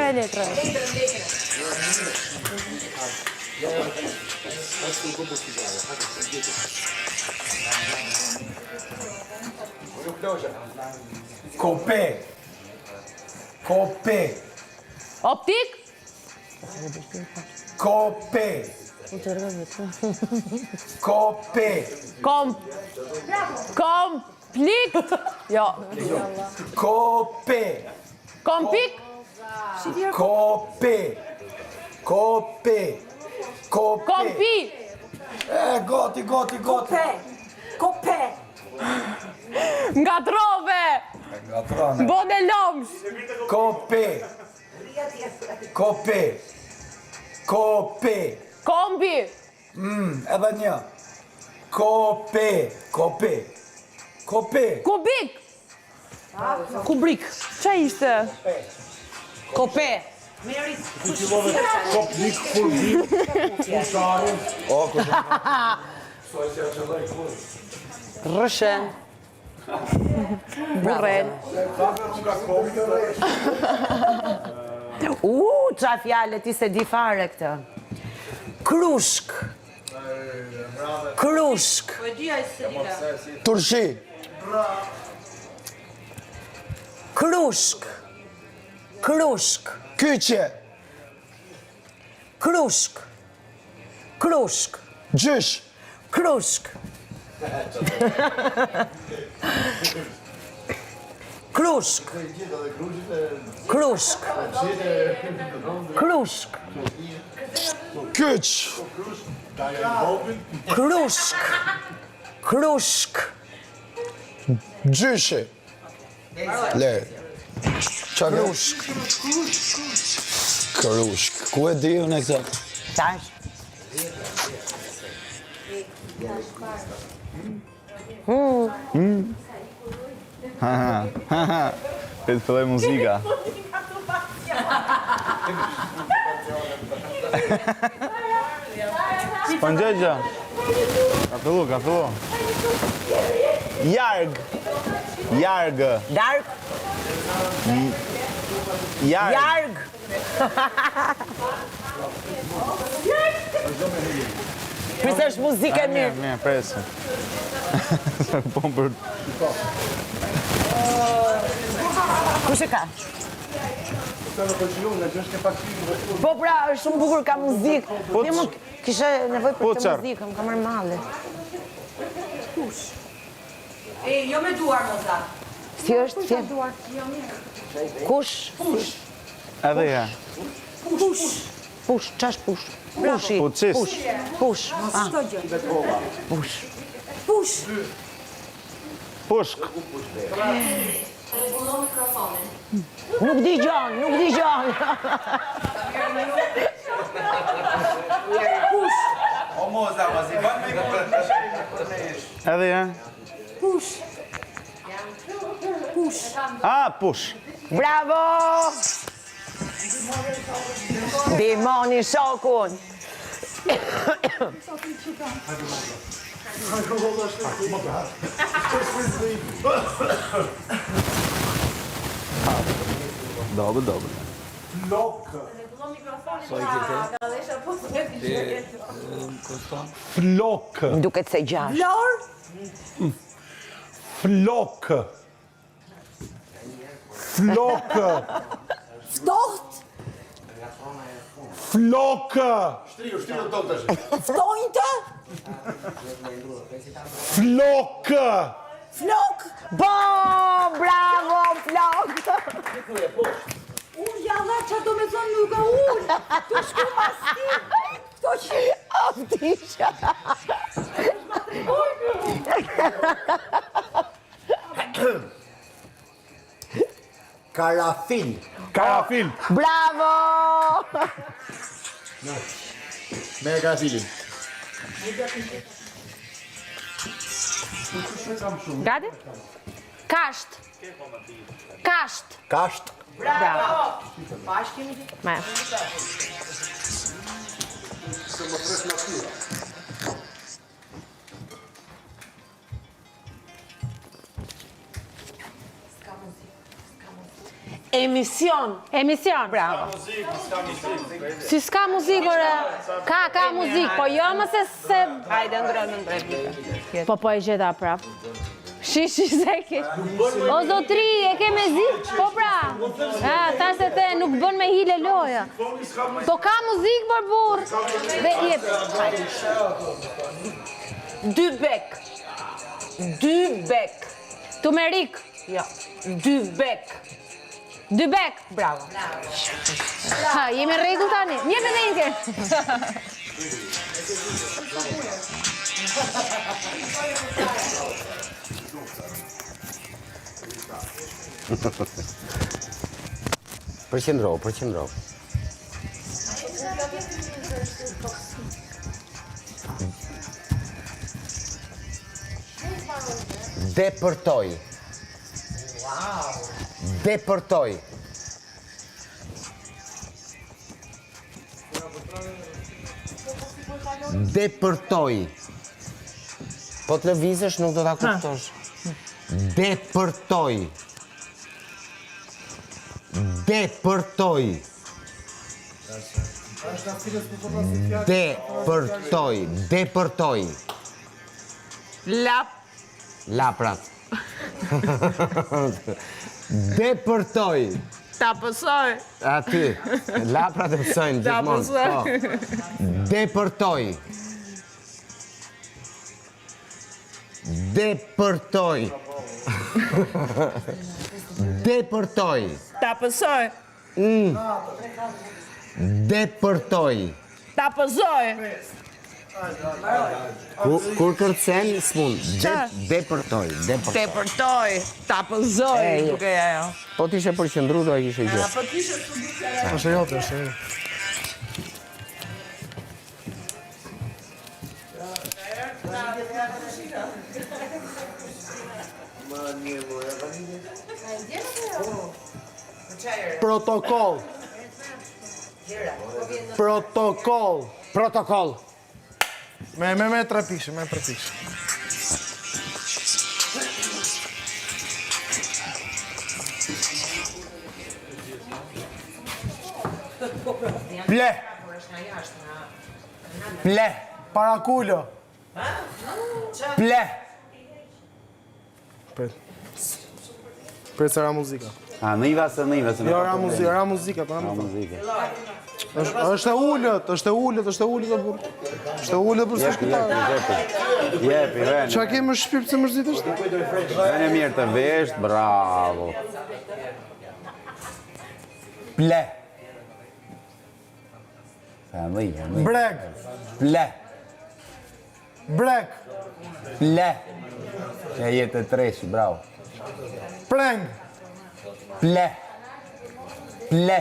Kope. Optik? Kope. Komplik? Jo. Kope. Kompik? Kope. Kompi? Gati. Kope. Nga trove! Bode lomsh! Kope. Kombi? Edhe një. Kope. Kubik? Kubrik. Qa ishte? Kope. Rëshen. Burrel. Qa fjallet i se di fare këtë. Krushk. Turshi. Krushk. Kyqe. Krushk. Gjysh. Krushk. Kyq. Krushk. Gjyshe. Le. Krushk. Ku e di unë e këta? Tash. Këtë filloj muzika. S'po ngjegja. Ka fillu. Jarg. Dark. Jarg. Prisë është muzike mirë. Mirë, presim. Po për... Kush e ka? Po pra, është shumë bukur ka muzikë. Ti më kishe nevoj për të muzikë, më ka mërë malli. Jo me duar, moza. Si është fjetë? Kush? Edhe ja. Push, qash push? Pushi. Puçist. Push. Push. Pushk. Nuk di gjon. Push. O moza, ma si ban me kërë të Edhe ja. Push. Push. Bravo! Dimoni shokun. Dobë. Flok. Duket se gjash. Flok. Ftoht. Flok. Ftojnëtë. Flok. Po, bravo, flok. Unë jalla që do me thonë nuk e unë. Tu shku mas ti. Këto që... Aftisha. Karafil. Bravo. Me karafilin. Gati? Kasht. Kasht. Kasht. Bravo! Bashkim ti. Me. Emision. Emision. Bravo. Si s'ka muzikë, ore. Ka muzikë, po jo më se... Hajde, ndronë në replika. Po e gjeta prap. Shishi zeki. O zotri, e ke me zi? Po pra. Ta se te nuk bën me hile loja. Po ka muzikë, barbur. Dhe jep. Dy bek. Dy bek. Tumerik. Jo. Dy bek. Dy bek. Bravo. Ha, jemi rregull tani. Njep edhe inke. Përqendro. Depërtoj. Depërtoj. Depërtoj. Po të lëvizësh nuk do ta kuptosh. Depërtoj. Depërtoj. Depërtoj. Depërtoj. Lap. Laprat. Depërtoj. Ta pësoj. Aty. Laprat e pësojnë Ta gjithmonë. pësoj. Depërtoj. Depërtoj. Depërtoj. Ta pësoj. Depërtoj. Ta pësoj. Kur kërcen, s'pun. Depërtoj. Depërtoj. Ta pësoj. Duke ajo. Po t'ishe përqendru, do e kishe gjë. Po kishe studit. Është jote, është. Protokoll. Protokoll. Protokoll. Me tre pishe, Ple. Ple. Parakulo. Ple. Pret se ra muzika. A, nëjva se nëjva se... Jo, ra muzika, ta Ra muzike. është e ullët e burë. Është e ullët për së shkëtarë. Jepi, vene. Qa kemë shpirë se mërzit është? Vene mirë të vesht, bravo. Ple. Sa nëjva, nëjva. Breg. Ple. Breg. Ple. E jetë e treshi, bravo. Preng. Ple. Ple.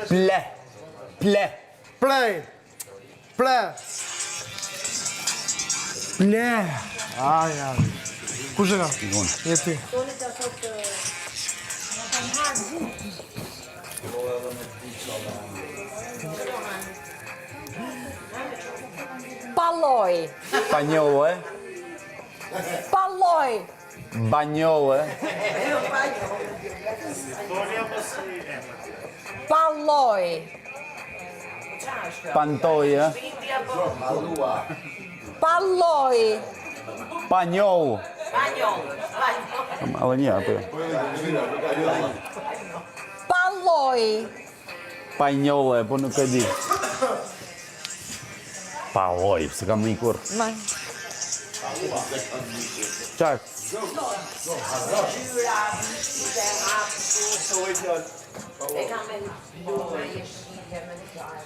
Ple. Ple. Prej. Ple. Ple. Aja. Kush e ka? Jeti. Palloj. Panjolle. Palloj. Banjolle. Palloj. Pantoje. Palloj. Panjoll. Ale një, apo jo. Palloj. Panjolle, po nuk e di. Palloj, se kam një kur. Qartë.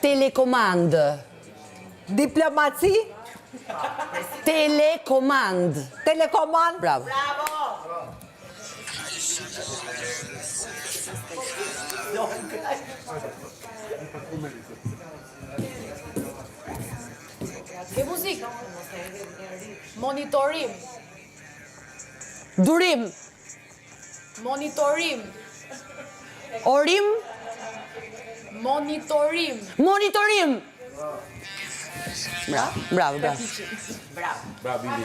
Telekomand. Diplomaci. Telekomand. Telekomand. Bravo. Ke muzikë. Monitorim. Durim. Monitorim. Orim? Monitorim. Monitorim. Bravo. Bravo, Bibi.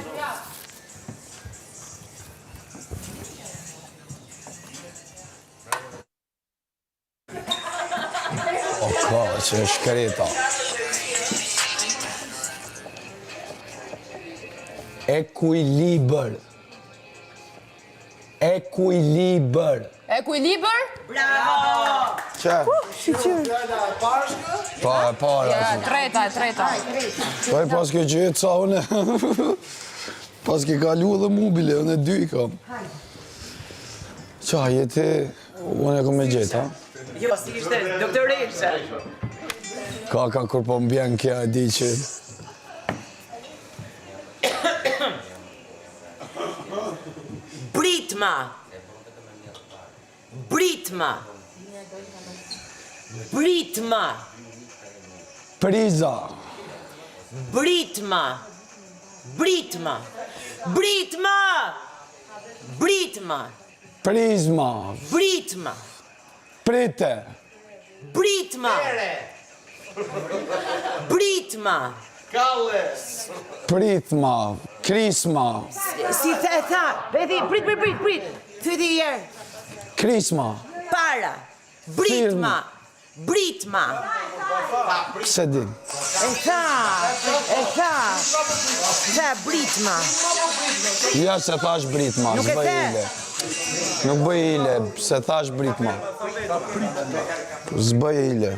O ka, që është shkreta. Ekuilibër. Ekuilibër? Që? Pa, e para. Treta. Pa e pas kjo që e ca une. Pas ke kalu dhe mobile, une 2 i kam. Qa, jeti, une e kom me gjithë, ha? Jo, si ishte doktoresha. Ka kur po mbjen kja e di që... Britma. Priza. Britma. Prizma. Britma. Prite. Pritma. Krisma. Si tha. Vedi, prit. Thyti herë. Krisma. Para. Britma. Se din. E tha. Tha Britma. Ja se thash Britma, Nuk e s'bëj the. ile. Nuk bëj ile, se thash Britma. S'bëj ile.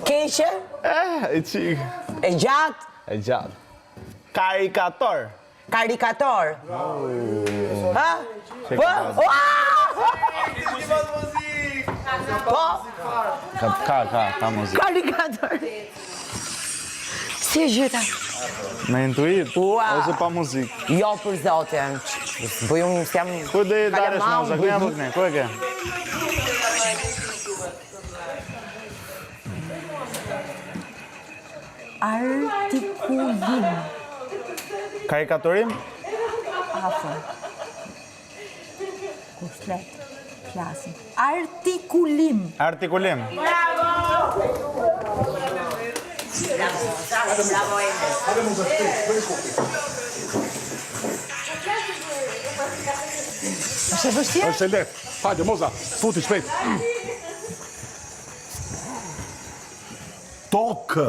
Keqe? E qik. E gjatë? E gjatë. Karikator. Ha? Po? Ka muzikë. Karikator. Si e gjyta? Me intuit, ose pa muzikë. Jo, për zotin. Po ju më s'jam... Ku dhe i daresh moza, ku jam bëkne, ku e ke? Artikulim. Karikatorim? Afër. Kushtet. Klasin. Artikulim. Artikulim. Është e vështirë? Është e lehtë. Hajde, moza, futi shpejt. Tokë.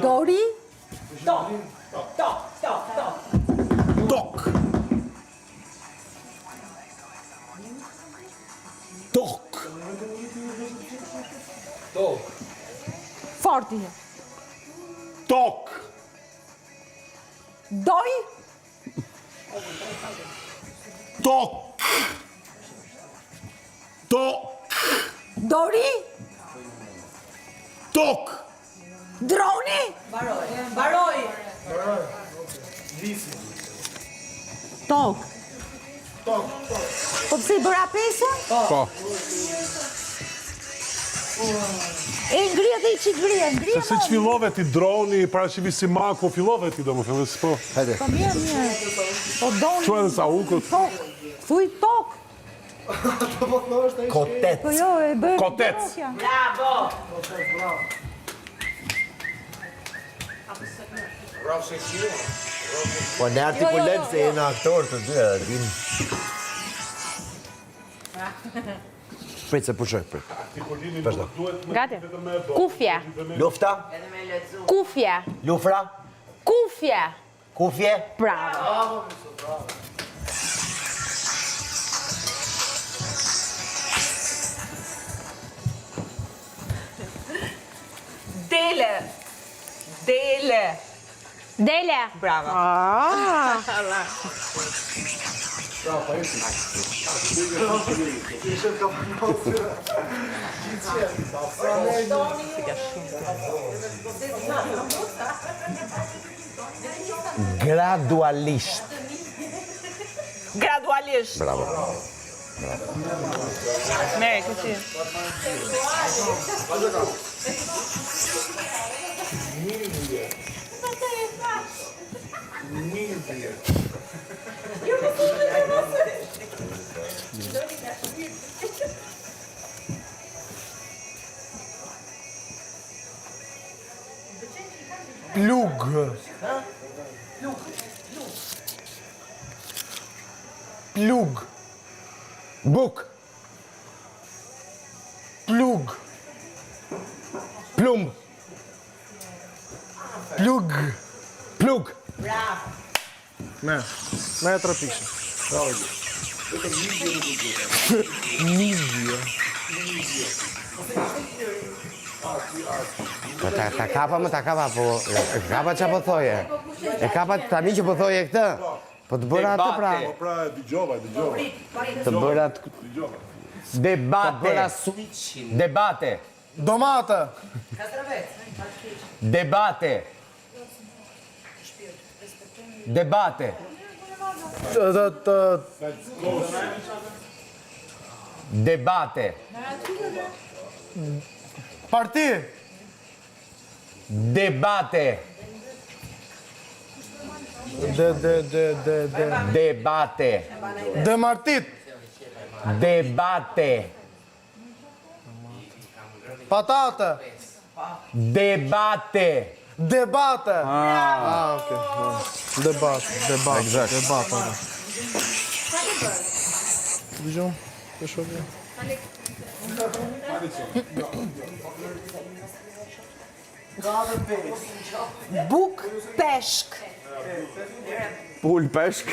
Dori? Tok. Forti. Tok. Doj? Tok. Dori? Tok. Droni? Baroj. Tok. Po pse i bëra pesën? Po. E ngrihet e i që ngrihet, Se si që fillove ti droni, parashivi si mako, fillove ti do më fillove, po. Hajde. Po mirë. Po doni. Që edhe sa ukët. Tok. Thuj tok. Kotet. Po jo, e bëjmë. Kotec. Bravo. Po ne artikulem se jena aktor të dy, din. Prit se pushoj, prit. Vazhdo. Gati. Kufje. Lufta? Kufje. Lufra? Kufje. Kufje? Bravo. Dele. Bravo. Gradualisht. Gradualisht. Bravo. Mere, këti. Plug. Plug. Buk. Plug. Plumb. Plug. Plug. Me 3 pikë. Ta kapa, po e kapa që po thoje. E kapa tani që po thoje këtë. Po të bëra atë pra. Po pra, dëgjova. Të bëra atë. Debate. Të bëra switchin. Debate. Domate. Debate. Debate. Debate. Parti. Debate. Debate. Demartit. Debate. Patate. Debate. Debate. Okay. Debate. Dëgjoj. Buk peshk. Pul peshk.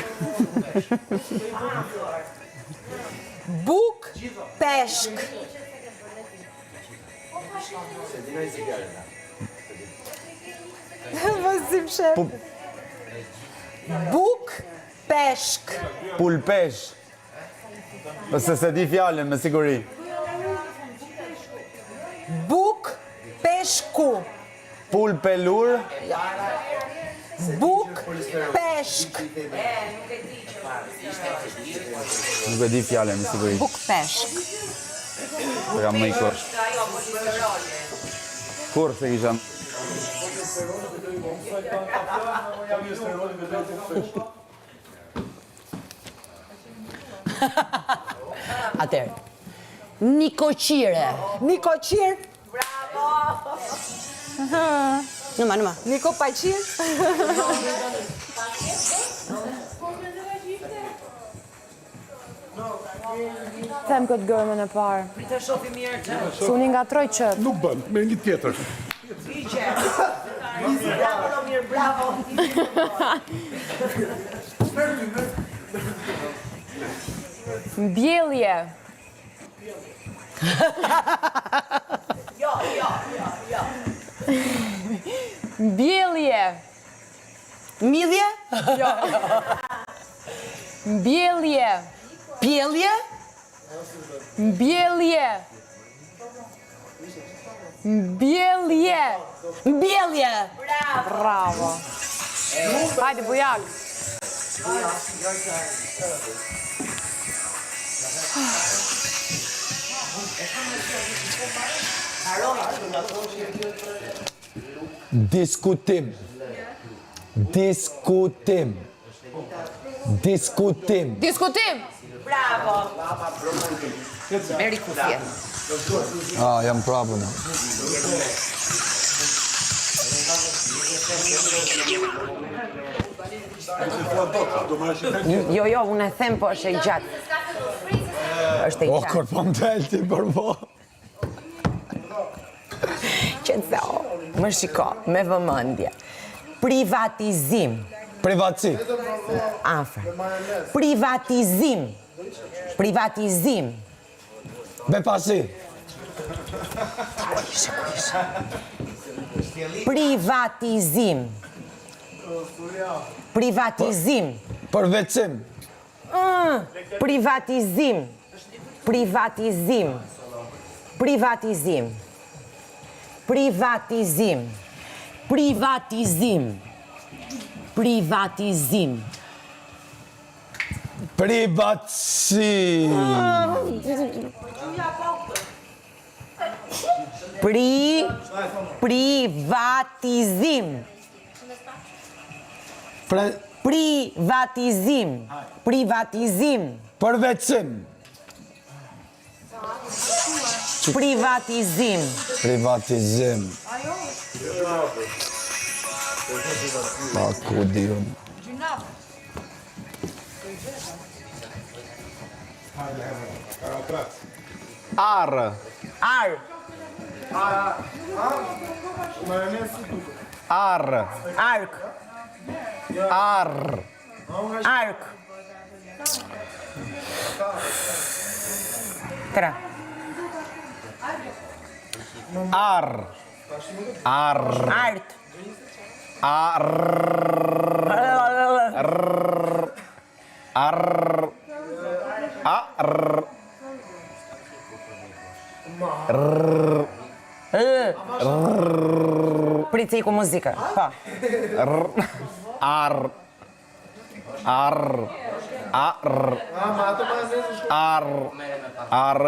Buk peshk. Vazhdim shef. Buk peshk. Pul pesh. Pëse se di fjallën, me siguri. Buk peshku. Pul pelur. Buk peshk. Nuk e di fjallën, me siguri. Buk peshk. Të kam më i kur. Kur se kisha... Atëherë. Nikoqire. Nikoqir. Bravo! Nëma. Niko paqir. Them këtë gërmën e parë. Pritë shofi mirë që. Se unë nga troj qëtë. Nuk bën, me një tjetër. Viqe. Bravo, Romir, bravo. Mbjellje. Jo. Mbjellje. Midhje. Jo. Mbjellje. Pjellje. Mbjellje. Mbjellje. Mbjellje. Bravo. Hajde, bujak. Diskutim. Bravo. Meri kufje. Jam prapë. Jo, unë e them, po është e gjatë. Është e gjatë. Kur po më delti për po. Qëtëso, më shiko, me vëmëndje. Privatizim. Privatësi. Afër. Privatizim. Bepasi. Privatizim. Përveçim. Privatësi. Privatizim. Privatizim. Privatizim. Përveçim. Privatizim. Privatizim. Pa, ku di unë. Ar. Ar. Ar. Ark. Ar. Ark. Tra. Ar. Ar. Art. Ar. Ar. Ar. Pricej ku muzikë. Po. Ar. Ar. Ar. Ar. Ar.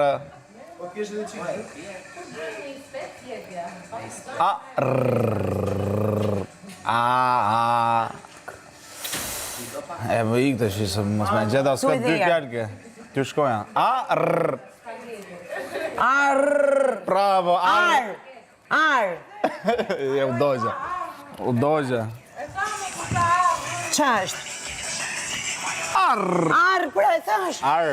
E më ikë të shisë, mos me gjeta, s'ka dy fjallë ke. Ty shkoja. Ar. Ar. Bravo, ar. Ar. E u dojgja. U dojgja. Qa është? Ar. Ar, pra e thash. Ar.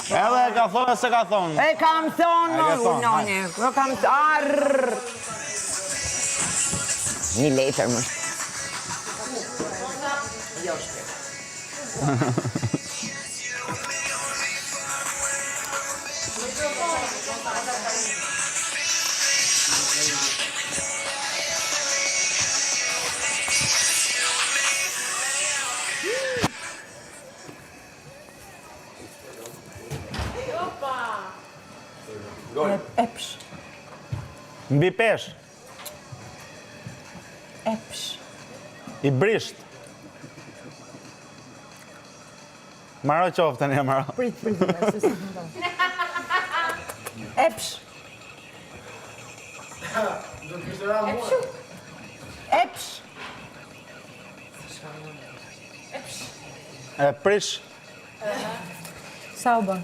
Edhe e ka thonë se ka thonë. E kam thonë, E ke thonë, noni. E kam thonë. Ar. Një letër më. Epsh. Mbi pesh. Epsh. I brisht. Maro qoftën e maro. Prit. Epsh. Epsh. E prish. Sa u bën?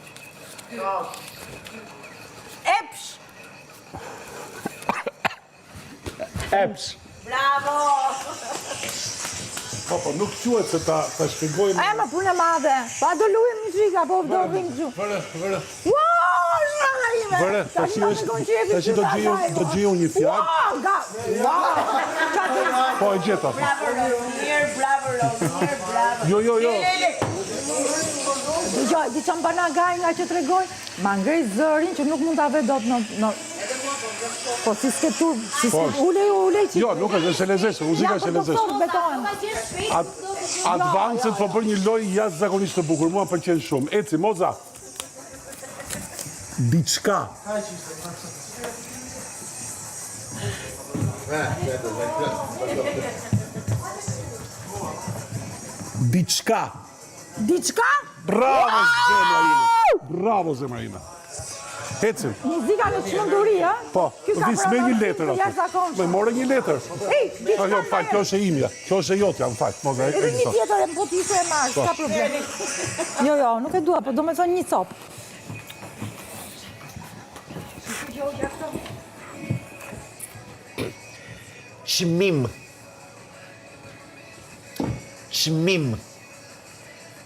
Epsh. Epsh. Bravo! Po, nuk quhet se ta shpjegojmë. E më punë e madhe. Pa do lujem muzika, po do vim kështu. Vërë. Wow, shaka ime. Vërë, tash do gjejmë një fjalë. Po, e gjeta. Bravo, bravo. Jo. Dgjoj, di çam bana gaj nga që tregoj, ma ngrej zërin që nuk mund ta ve dot në po si s'ke tur, si ulej që... Jo, nuk është, është e lezeshtë, muzika është e lezeshtë. Advanced po bërë një lojë jashtëzakonisht të bukur, mua pëlqen shumë. Eci, Moza. Diçka. Diçka. Diçka? Bravo, zemra ime. Bravo, zemra ime. Ecim. Muzika në çmenduri, ha? Po, vis me një letër atë. Me more një letër. Diçka. Jo, fal, kjo është e imja. Kjo është e jotja, më fal. Moza, edhe një tjetër e më po t'ishe e marrë, s'ka problem. Jo, nuk e dua, po do me thonë një copë. Çmim. Çmim.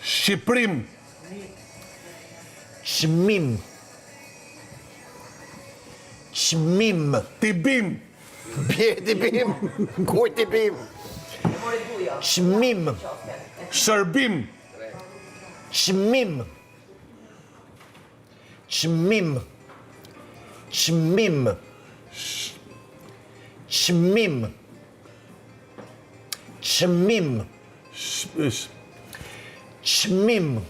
Shqiprim. Çmim. Çmim. Tibim. Tibim. Ku tibim? Çmim. Shërbim. Çmim. Çmim. Çmim. Çmim. Çmim. Çmim.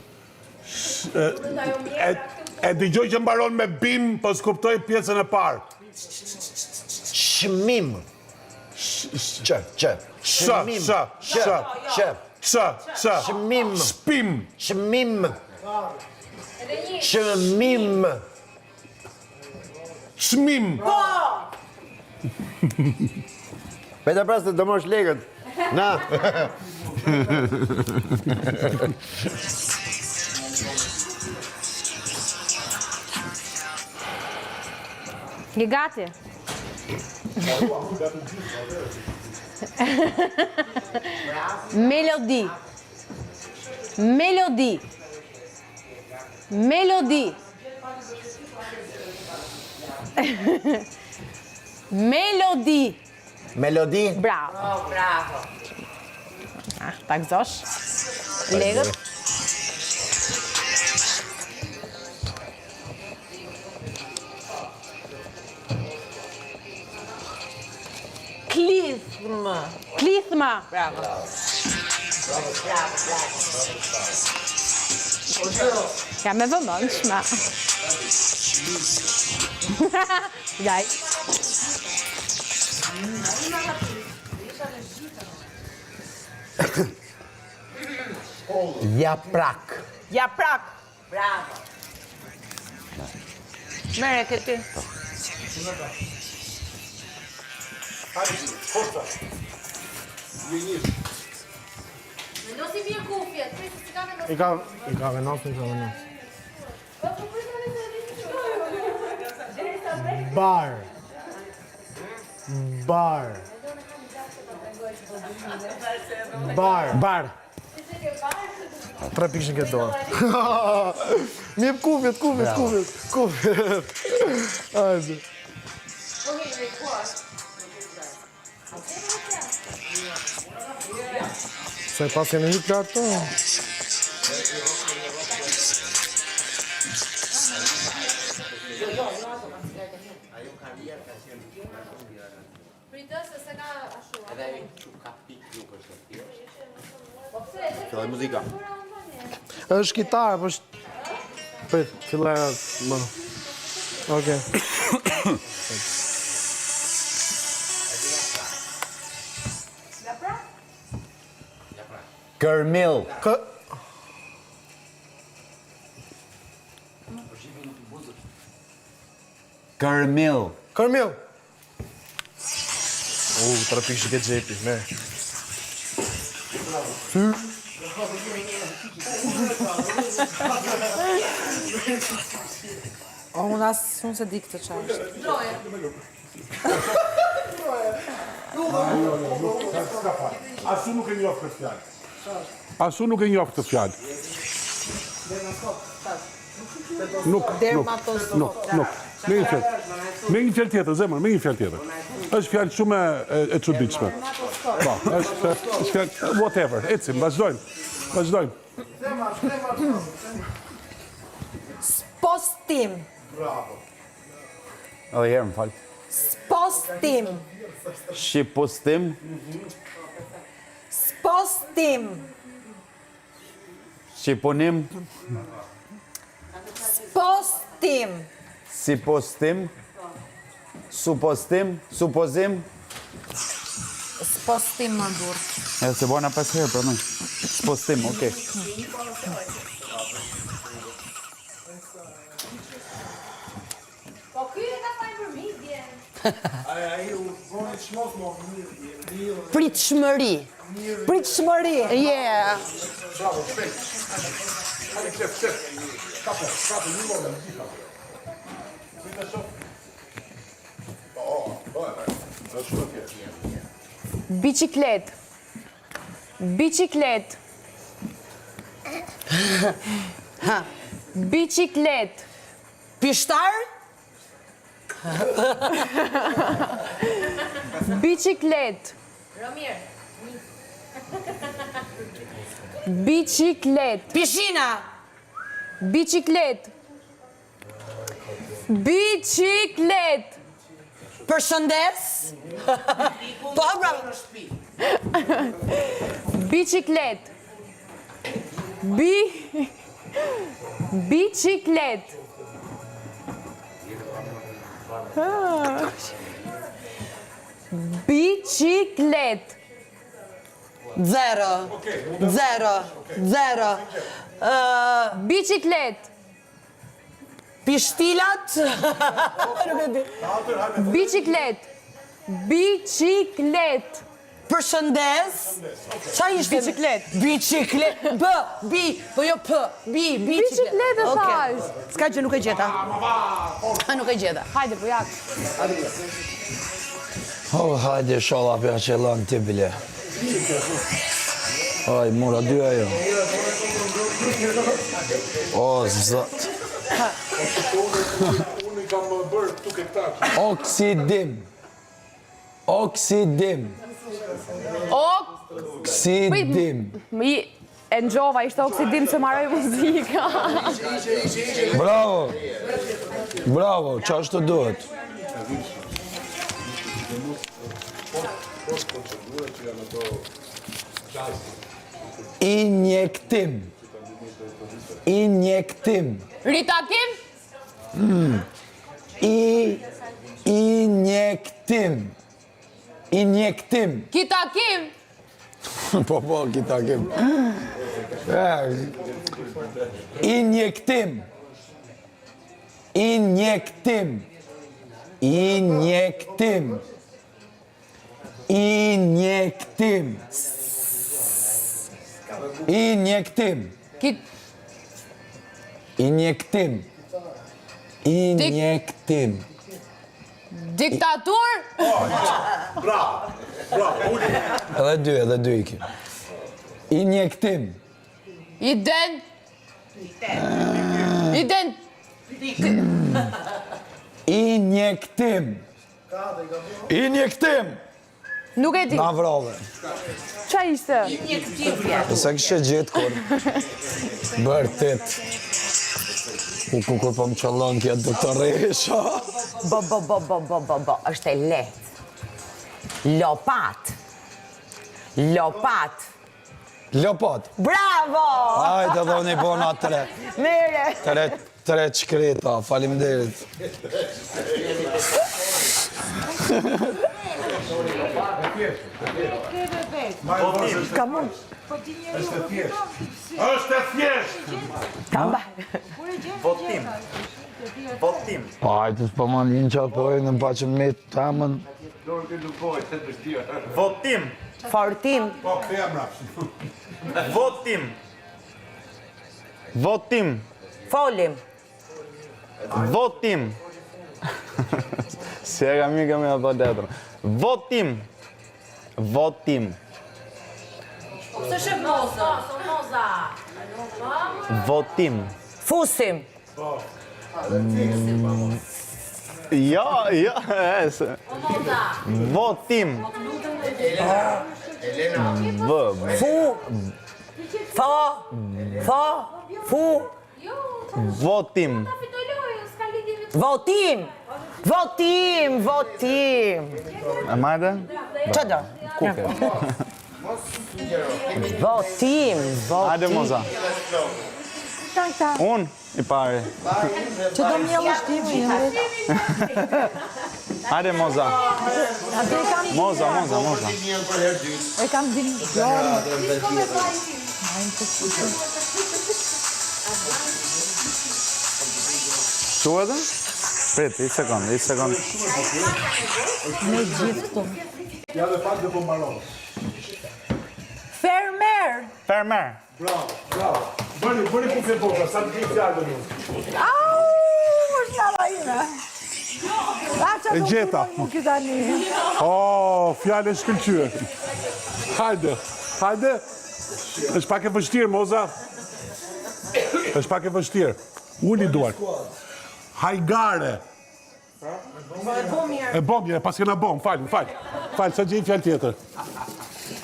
E dëgjoj që mbaron me bim, po s'kuptoj pjesën e parë. Çmim. Ç. Sh. Shmim. Shpim. Shmim. Shmim. Shmim. Peta pras të dëmosh legët. Na. Je gati? Melodi. Melodi. Melodi. Melodi. Melodi. Bravo. Bravo. Ta gëzosh. Legët. Klithmë. Klithma. Bravo. Jam e vëmendshme. Daj. Japrak. Japrak. Bravo. Mere këti. Vendosi mirë kufjet, prisi si ka vendosi. I ka vendos. Bar. Bar. Bar. Bar. 3 pikë në këtë dorë. Mi jep kufjet. Hajde. Se pas kene një platë to. Pritë se ka ashtu. Filloj muzika. është kitarë, po është... Prit, fillaj më. Okej. Kërmil. Kërmil. Kërmil. 3 pikë që këtë gjepi, me. Unë asë se di këtë qa është. Asu nuk e njof këtë fjallë. Asu nuk e njof këtë fjallë. Nuk. Me një fjallë tjetër, zemër, me një fjallë tjetër. është fjallë shumë e çuditshme. Po, është fjallë, whatever, ecim, vazhdojmë. Spostim. Bravo. Edhe herë, më falë. Spostim. Shqipostim. Spostim. Shqiponim. Spostim. Sipostim. Supostim. Supozim. Spostim më dur. E se bona 5 herë për mëj. Spostim, okej. Po ky e ka fajnë për mi, bjen. Pritshmëri. Pritshmëri. Yeah. Biciklet. Biciklet. Biciklet. Pishtar? Biciklet. Romir. Biciklet. Pishina. Biciklet. Biciklet. Përshëndes. Po, bravo. Biciklet. Biciklet. Biciklet. Zero. Biciklet. Pishtilat. Biciklet. Përshëndes. Qa ishte? Biciklet. Po jo P. Biciklet e thash. S'ka që nuk e gjeta. Hajde, po jak. Hajde, shola për që lanë të bile. Aj, mura dy ajo. O, zot. Oksidim. E nxova, ishte oksidim që marroj muzika. Bravo, qa është të duhet? Injektim. Ritakim? Injektim. Kitakim? Po, kitakim. Injektim. Diktatur? Edhe dy iki. Injektim. Nuk e di. Na vrove. Qa ishte? Pëse kështë gjithë kur. Bërtit. Kur po më qëllon kja doktoresha. Është e lehtë. Lopat. Bravo! Hajde dhe unë I bona tre. Mere. Tre qkreta, faleminderit. Kamon. Është thjesht. Votim. Hajde, s'po më një qatë pojë në paqën me të tamën. Votim. Fortim. Po, këtheja mrap. Votim. Folim. Votim. Si e ka mi apo detër. Votim. Së shëp moza. Votim. Fusim. Jo, Votim. Votim. Votim. E majde? Që do? Votim. Hajde moza. Unë I pari. Që do mjellë shtimi, jëndë. Hajde moza. Moza. E kam din gjorë. Që edhe? Prit, I sekund. Me gjithë këtu. Ja dhe pak dhe po mbaron. Fermer. Bravo. Bëri ku ke boka, sa të gjithë fjallë dhe mund. Au, është njala ime. E gjeta. O, fjallë e shkëllqyë. Hajde. është pak e vështirë, moza. është pak e vështirë. Uli duar. Hajgare. E bom mirë, pas kena bom, falë, sa gjej fjallë tjetër.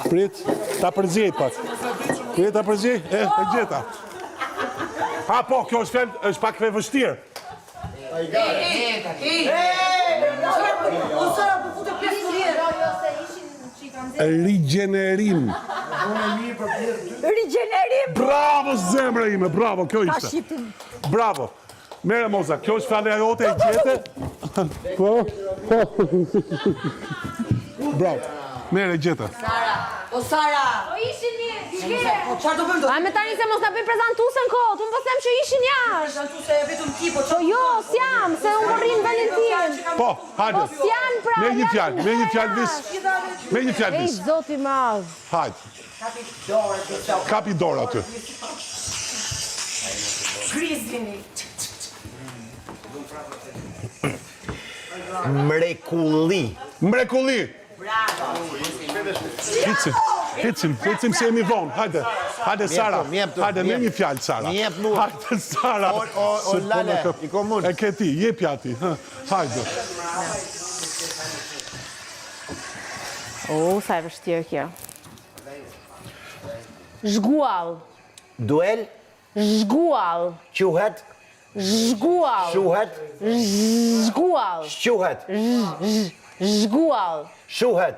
Prit, ta përzjejt pak. Prit, ta përzjejt, e gjeta. Ha, po, kjo është fjallë, është pak e vështirë. Rigjenerim. Bravo, zemra ime, bravo, kjo ishte. Bravo. Mere, moza, kjo është fjallë e jote e gjete. Bravo. Mere, gjeta. O Sara! Po ishin një... Po çfarë do bëjmë do? A me tani se mos na bëj prezantuesen kot, unë po them që ishin jashtë. Prezantuse vetëm ti, po Po jo, s'jam, se unë po rrim Valentin. Po, hajde. Po s'jam pra. Me një fjalë vis. Me një fjalë Ej, vis. zoti madh. Hajde. Kapi dorë aty. Krizini. Mrekulli. Mrekulli. Bravo. Hecim se jemi vonë. Hajde Sara. Hajde me një fjalë Sara. Hajde Sara. O lale, i komun. E ke ti, jepja ti. Hajde. Sa e vështirë kjo. Zhguall. Duel, Zhguall. quhet, Zhguall. shuhet, Zhguall. shquhet, Zhguall. shuhet.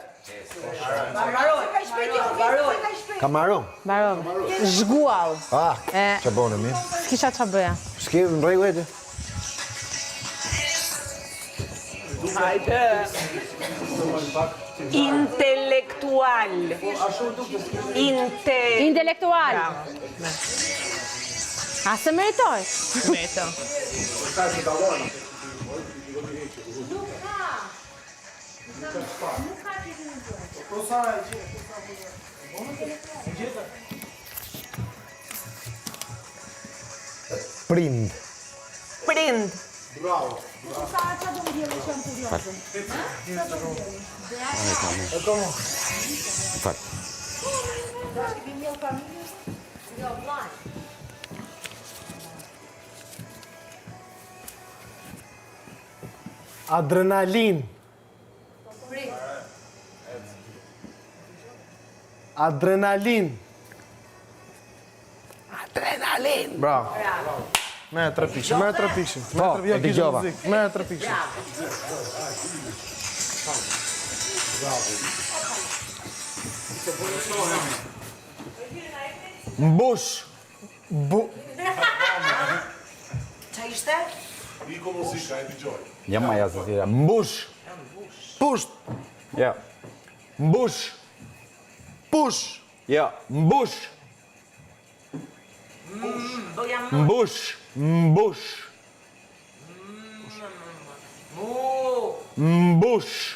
Kamaron. Barov. Zhguall. Ah, E, që bone mi? s'kisha qa bëja. S'ki në regu e ti? Intelektual. Intelektual. A se meritoj? Prind. Prind. Adrenalin. Adrenalin. Adrenalin. Bravo. Me 3 pikë, me 3 pikë. Po, e dëgjova. Me 3 pikë. Mbush. Qa ishte? Jam maja se tira. Mbush. Pusht. Ja. Mbush. Push. Ja. Mbush. Mbush. Mbush. Mbush.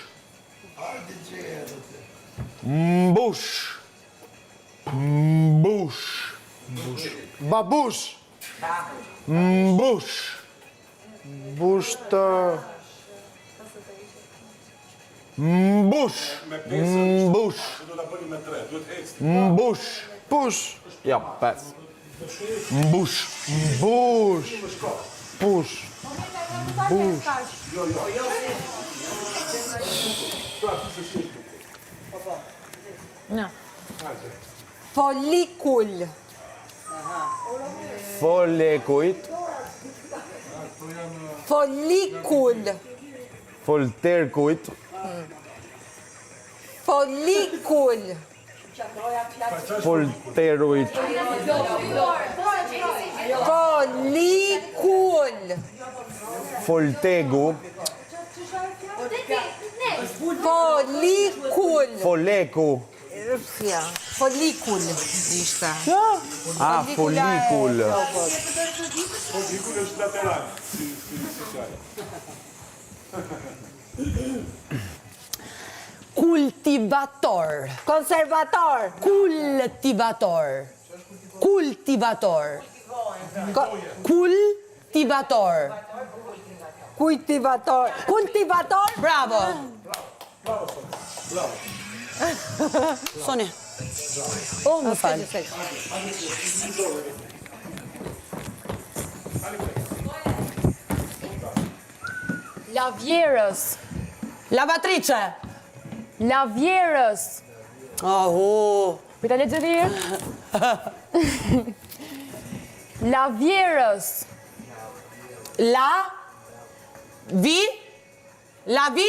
Mbush. Mbush. Babush. Mbush. Bush të... Mbush. Mbush. Mbush. Push. Ja, 5. Mbush. Bush. Push. Bush. Folikull. Folekujt. Folikull. Folterkujt. Folikull. Folterujt. Folikull. Foltegu. Folikull. Foleku. Folikull. Ishte. Ah, folikul. Kultivator. Konservator. Kultivator. Kultivator. Kultivator. Kultivator. Kultivator. Bravo. Sonja. Oh, më falë. Lavjerës. Lavatrice. Lavjerës. Oh. Pita le të dhirë. Lavjerës. La. Vi. La vi.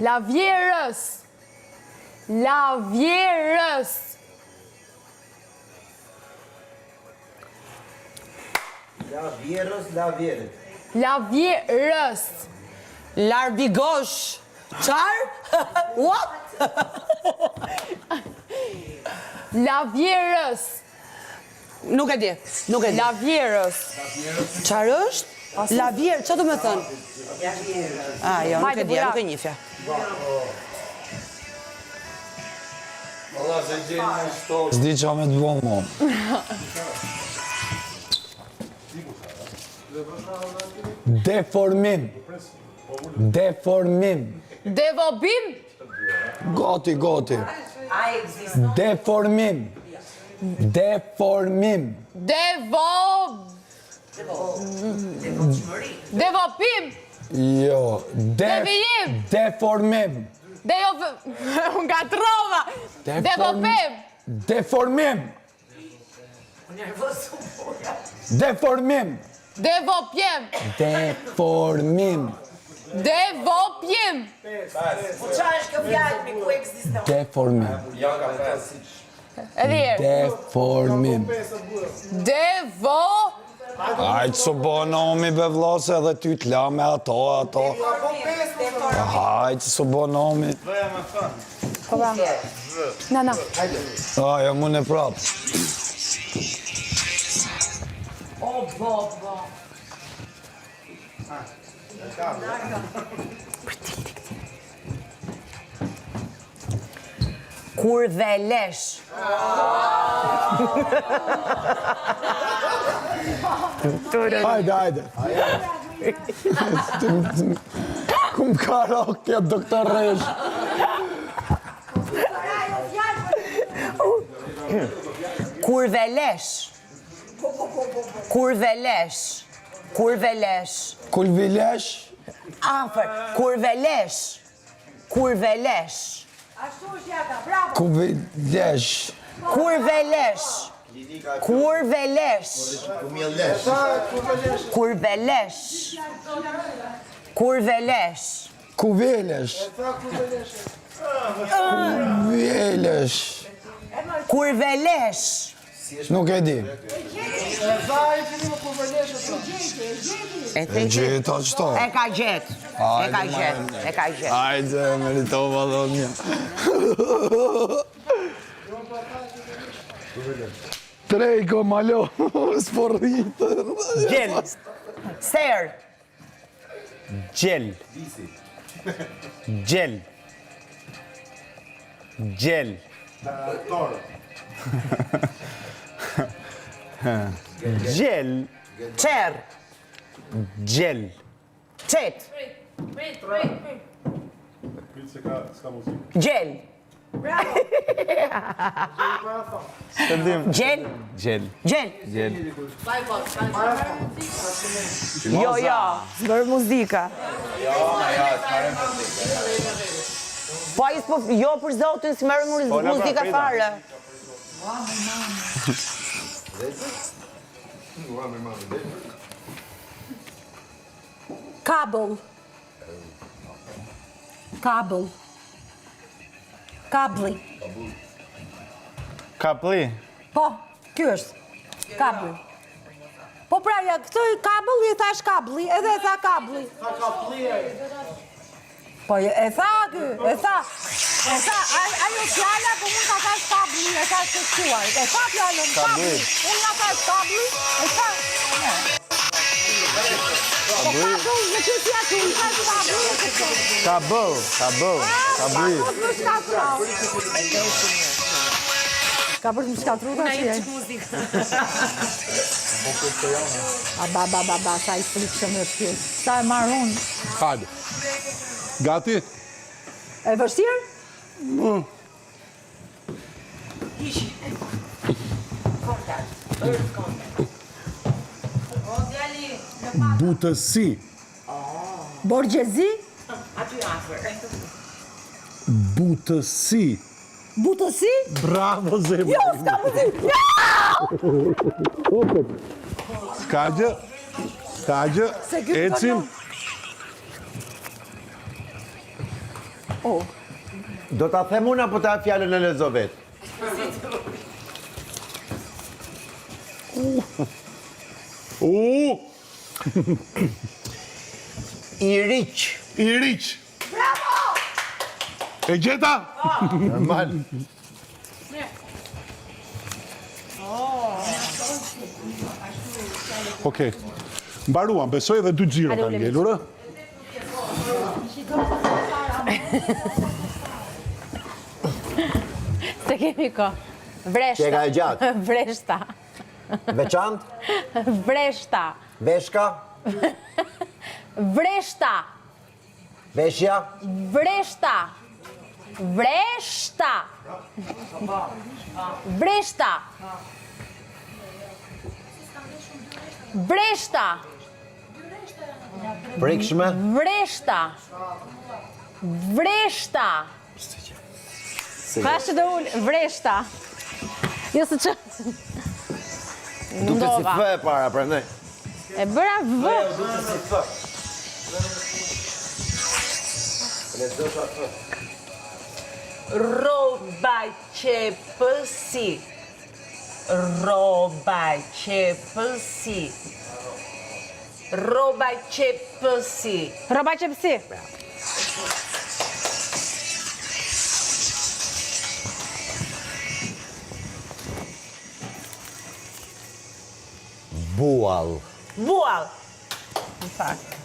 Lavjerës. Lavjerës. La vjerës, la vjerët. Lavjerës. Larbigosh. Çfarë? What? Lavjerës. Nuk e di. Lavjerës. Çfarë është? Lavjer, çfarë do të thënë? Jo, nuk e di, nuk e njihja. S'di qa me të bo, mo. Deformim. Deformim. Devobim. Gati. Deformim. Deformim. Devopim. Jo. Devijim. Deformim. Unë nga trova. Devopim. Deformim. Deformim. Devopjem. Deformim. Devopjem. Po çfarë është kjo fjalë me ku ekziston? Deformim. Edhe herë. Deformim. Ajtë së bo nomi be vlase edhe ty t'la me ato. Ajtë së bo nomi. Na. Aja, mu në prapë. Kur dhe lesh. Hajde. Kum kara kja doktor Resh. Kur dhe lesh. Kur dhe lesh. Kur dhe lesh. Kulvilesh. Afër. Kur dhe lesh. Kur dhe lesh. Kulvilesh. Kur dhe lesh. Kur dhe lesh. Kur dhe lesh. Kur dhe lesh. Kuvelesh. Kuvelesh. Kur dhe lesh. Nuk e di. E gjeta qëto? E ka gjet. Ajde, meritova dhe një. Trejko, malo, s'porritë. Gjel. Ser. Gjel. Gjel. Gjel. Gjel. Qer. Gjel. Qet. Gjel. Gjel. Gjel. Gjel. Gjel. Jo, s'bërë muzika. Po ai s'po, jo për zotin s'merr muzika fare. Kabel. Kabel. Kabli. Kapli. Po, ky është. Kabli. Po pra, ja, këtë kabli e thash kabli, edhe e tha kabli. Po, e tha ky, e tha, ajo fjalla, po mund ta thash kabli, e tha shkështuar. E tha fjallën kabli, unë nga thash kabli, e tha... Po kabel, në që si aty, i thash kabli, e kështë. Kabel. Kabli. Ka për të më shkatru të që e. Ba, sa i frikshëm e shkjet. Sa e marron. Hajde. Gati? E vështirë? Butësi. Borgjezi? Butësi. Butësi? Bravo, zemër. Jo, s'ka butësi! Kagje, ecim. Do ta them unë apo ta fjalën e Elizabet? I riq. I riq. Bravo! E gjeta? Normal. Okej. Mbaruam, besoj edhe 2 xhiro ka ngelur, ë? Se kemi ko. Vreshta. Qeka e gjatë. Vreshta. Veçant? Vreshta. Veshka? Vreshta. Veshja? Vreshta. Vreshta. Vreshta. Vreshta. Prekshme? Vreshta. Vreshta. Ka që do ullë, vreshta. Jo se që... Duke si fë e para, prandaj. E bëra vë. Duke si fë. Roba qepësi. Roba qepësi. Roba qepësi. Roba qepësi. Buall. Buall. Në fakt.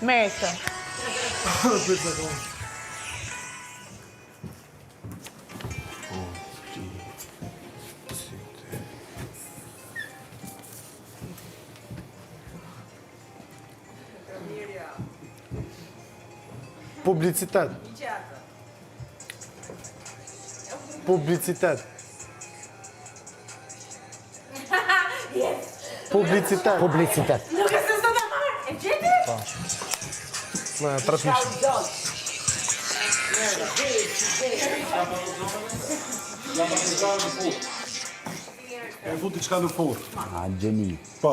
Merë këtë. Publicitet. Publicitet. Publicitet. Publicitet. Nuk e se së të marë, e gjeti? Me transmission. E futi qka në furë. A, gjeni. Po.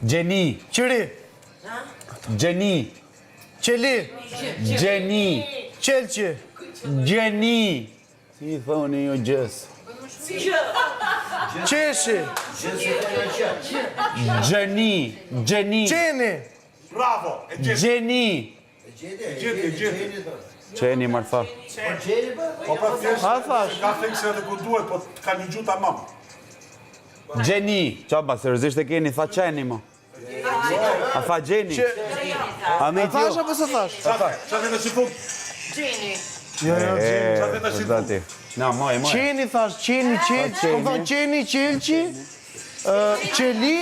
Gjeni. Qëri. Gjeni. Qeli. Gjeni. Qelqi. Gjeni. Si i thoni jo gjës. Qeshi. Gjeni. Gjeni. Qeni. Bravo. E gjeti. Gjeni. Qeni marfa. Po pra thjesht. Ha thash. Ka thekse edhe ku duhet, po ka një gjuta mam. Gjeni. Qaba, seriozisht e keni, tha qeni mo. A tha gjeni. A me Thash tjo. apo se thash? Qa dhe në që fund? Jo, jo, E, Qa dhe në që fund? dati. Na, moj. Qeni thash, qeni, qelqi. qeni. Kom thonë qeni, qelqi. Qeli.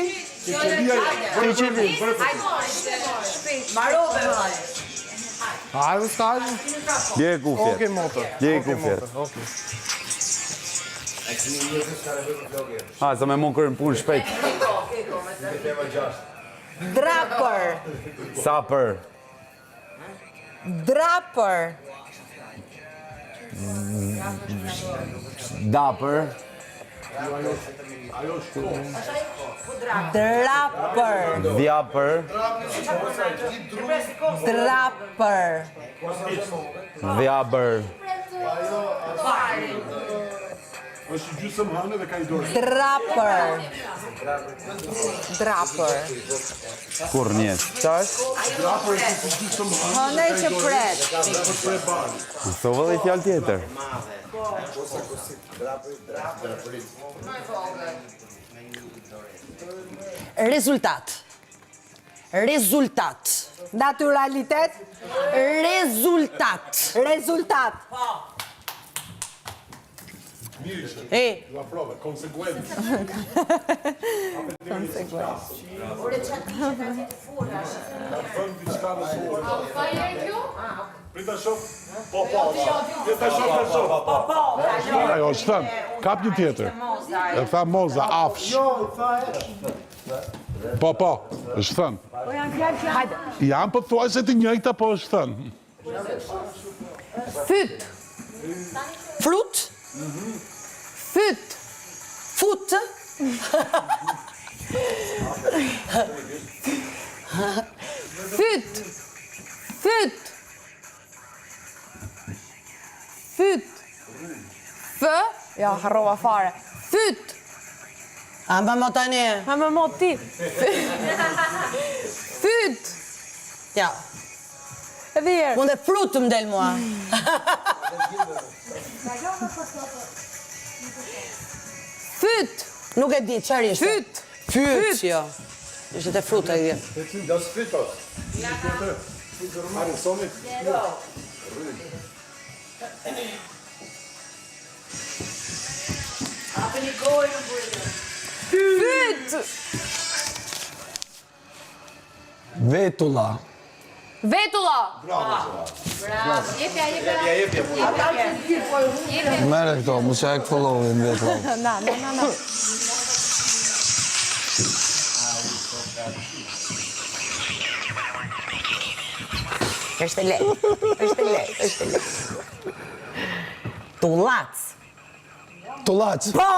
Te qeli. Marove, Hajde, s'kajde. Dje e kufjet. Okej, motor. Dje e Okej, kufjet. motor, okej. Ha, sa me mund kërën punë shpejt. Draper. Sapër. Draper. Dapër. Draper. Djapër. Draper. Djabër. është gjysëm hënë dhe ka i dorë. Draper. Draper. Kur njetë. Qa është? Hënë që pret. Së vëllë i fjallë tjetër. Rezultat. Rezultat. Naturalitet. Rezultat. Rezultat. E. La prove, konsekuencë. Prita shof? Po. Prita shof. Ajo, është thënë, kap një tjetër. E tha Moza, afsh. Po, është thënë. Janë për thuaj se të njëjta, po është thënë. Fyt. Frut. Fyt. Fut. Fyt. Fyt. Fyt. F. Ja, harrova fare. Fyt. A më tani. A më ti. Fyt. Ja. Edhe herë. Mund e frutë më del mua. Fyt. Nuk e di, çfarë ishte? Fyt, jo. Ishte te fruta i vjen. Fyt. Vetulla. Vetulla. Bravo. Jepja. Mere këto, mu që e këfollovin vetulla. Na. Është e lehtë. Tullac. Tullac. Po!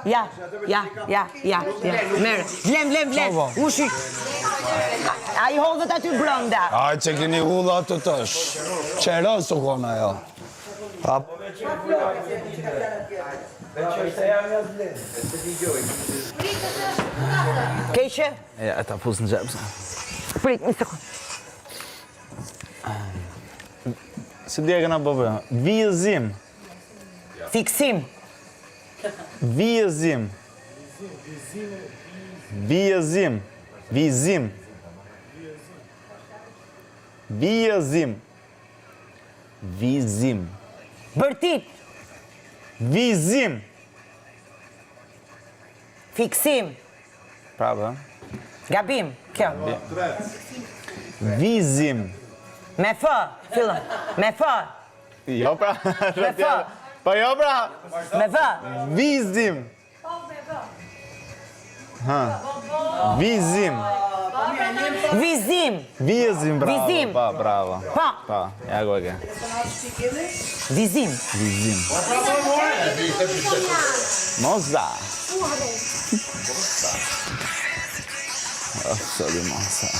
Ja. Merë. Vlem. Ushi. A i hodhët aty brënda. Aj që keni hudha të tësh. Qerës të kona jo. Keqe? Ja, ta pus në gjepë. Prit, një sekund. Si dje këna bëbë? Vijëzim. Fiksim. Vijëzim. Bërtit. Vizim. Fiksim. Prapë, Gabim. Kjo. Vizim. Me fë. Fillon. Me fë. Jo pra. Me fë. Po jo pra. Me vë. Vizim. Vizim. Vizim. Vizim, bravo. Vizim. Pa, bravo. Pa. Pa, ja go e ke. Vizim. Moza. Sorry, moza.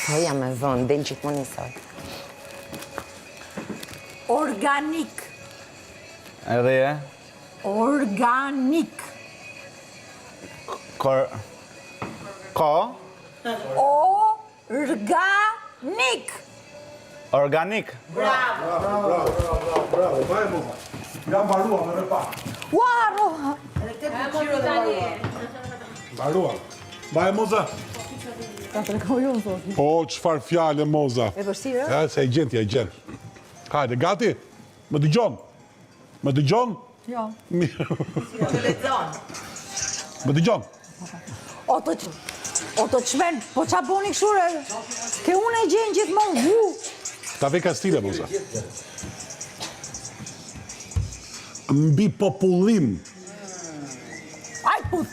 Po jam me vënd, del gjithmonë njësoj. Organik. Edhe je? Organik. Ko? Organik. Organik. Bravo. Baje moza. Jam barua me me pak. Roha. Barua. Baje moza. Ta të rekoj unë, thot. O, qëfar fjale moza. E vështirë? Ja, se e gjen. Hajde, gati? Më dëgjon? Jo. Mirë. Më dëgjon? O të qmen, po qa boni këshure? Ke unë e gjenë gjithmonë, Ta ve kastile, moza. Mbi popullim. Aj, put!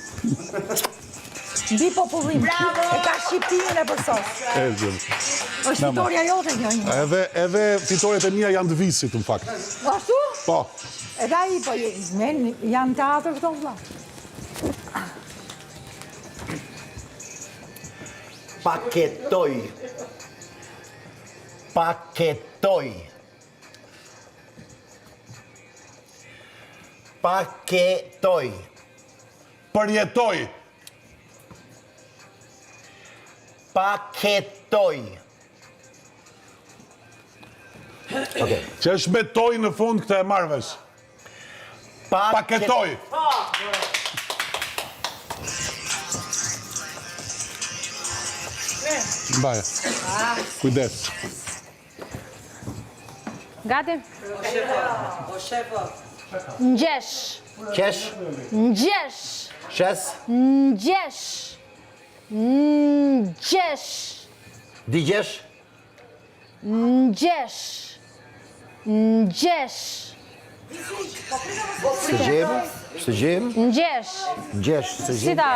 Mbi popullim. Bravo! E ka shqiptimin e përsos. është fitoria jote kjo një. Edhe fitoret e mia janë të visit, në fakt. Ashtu? Po. Edhe ai, po, janë teatr këto vlla. Paketoj. Përjetoj. Që është me toj në fund këtë e marrëvesh. Paketoj. Mbaje. Kujdes. Gati? Ngjesh. Qesh? Ngjesh. Shes? Ngjesh. Ngjesh. Digjesh? Ngjesh. Ngjesh. Së gjem? Ngjesh. Ngjesh, së Si gjem? ta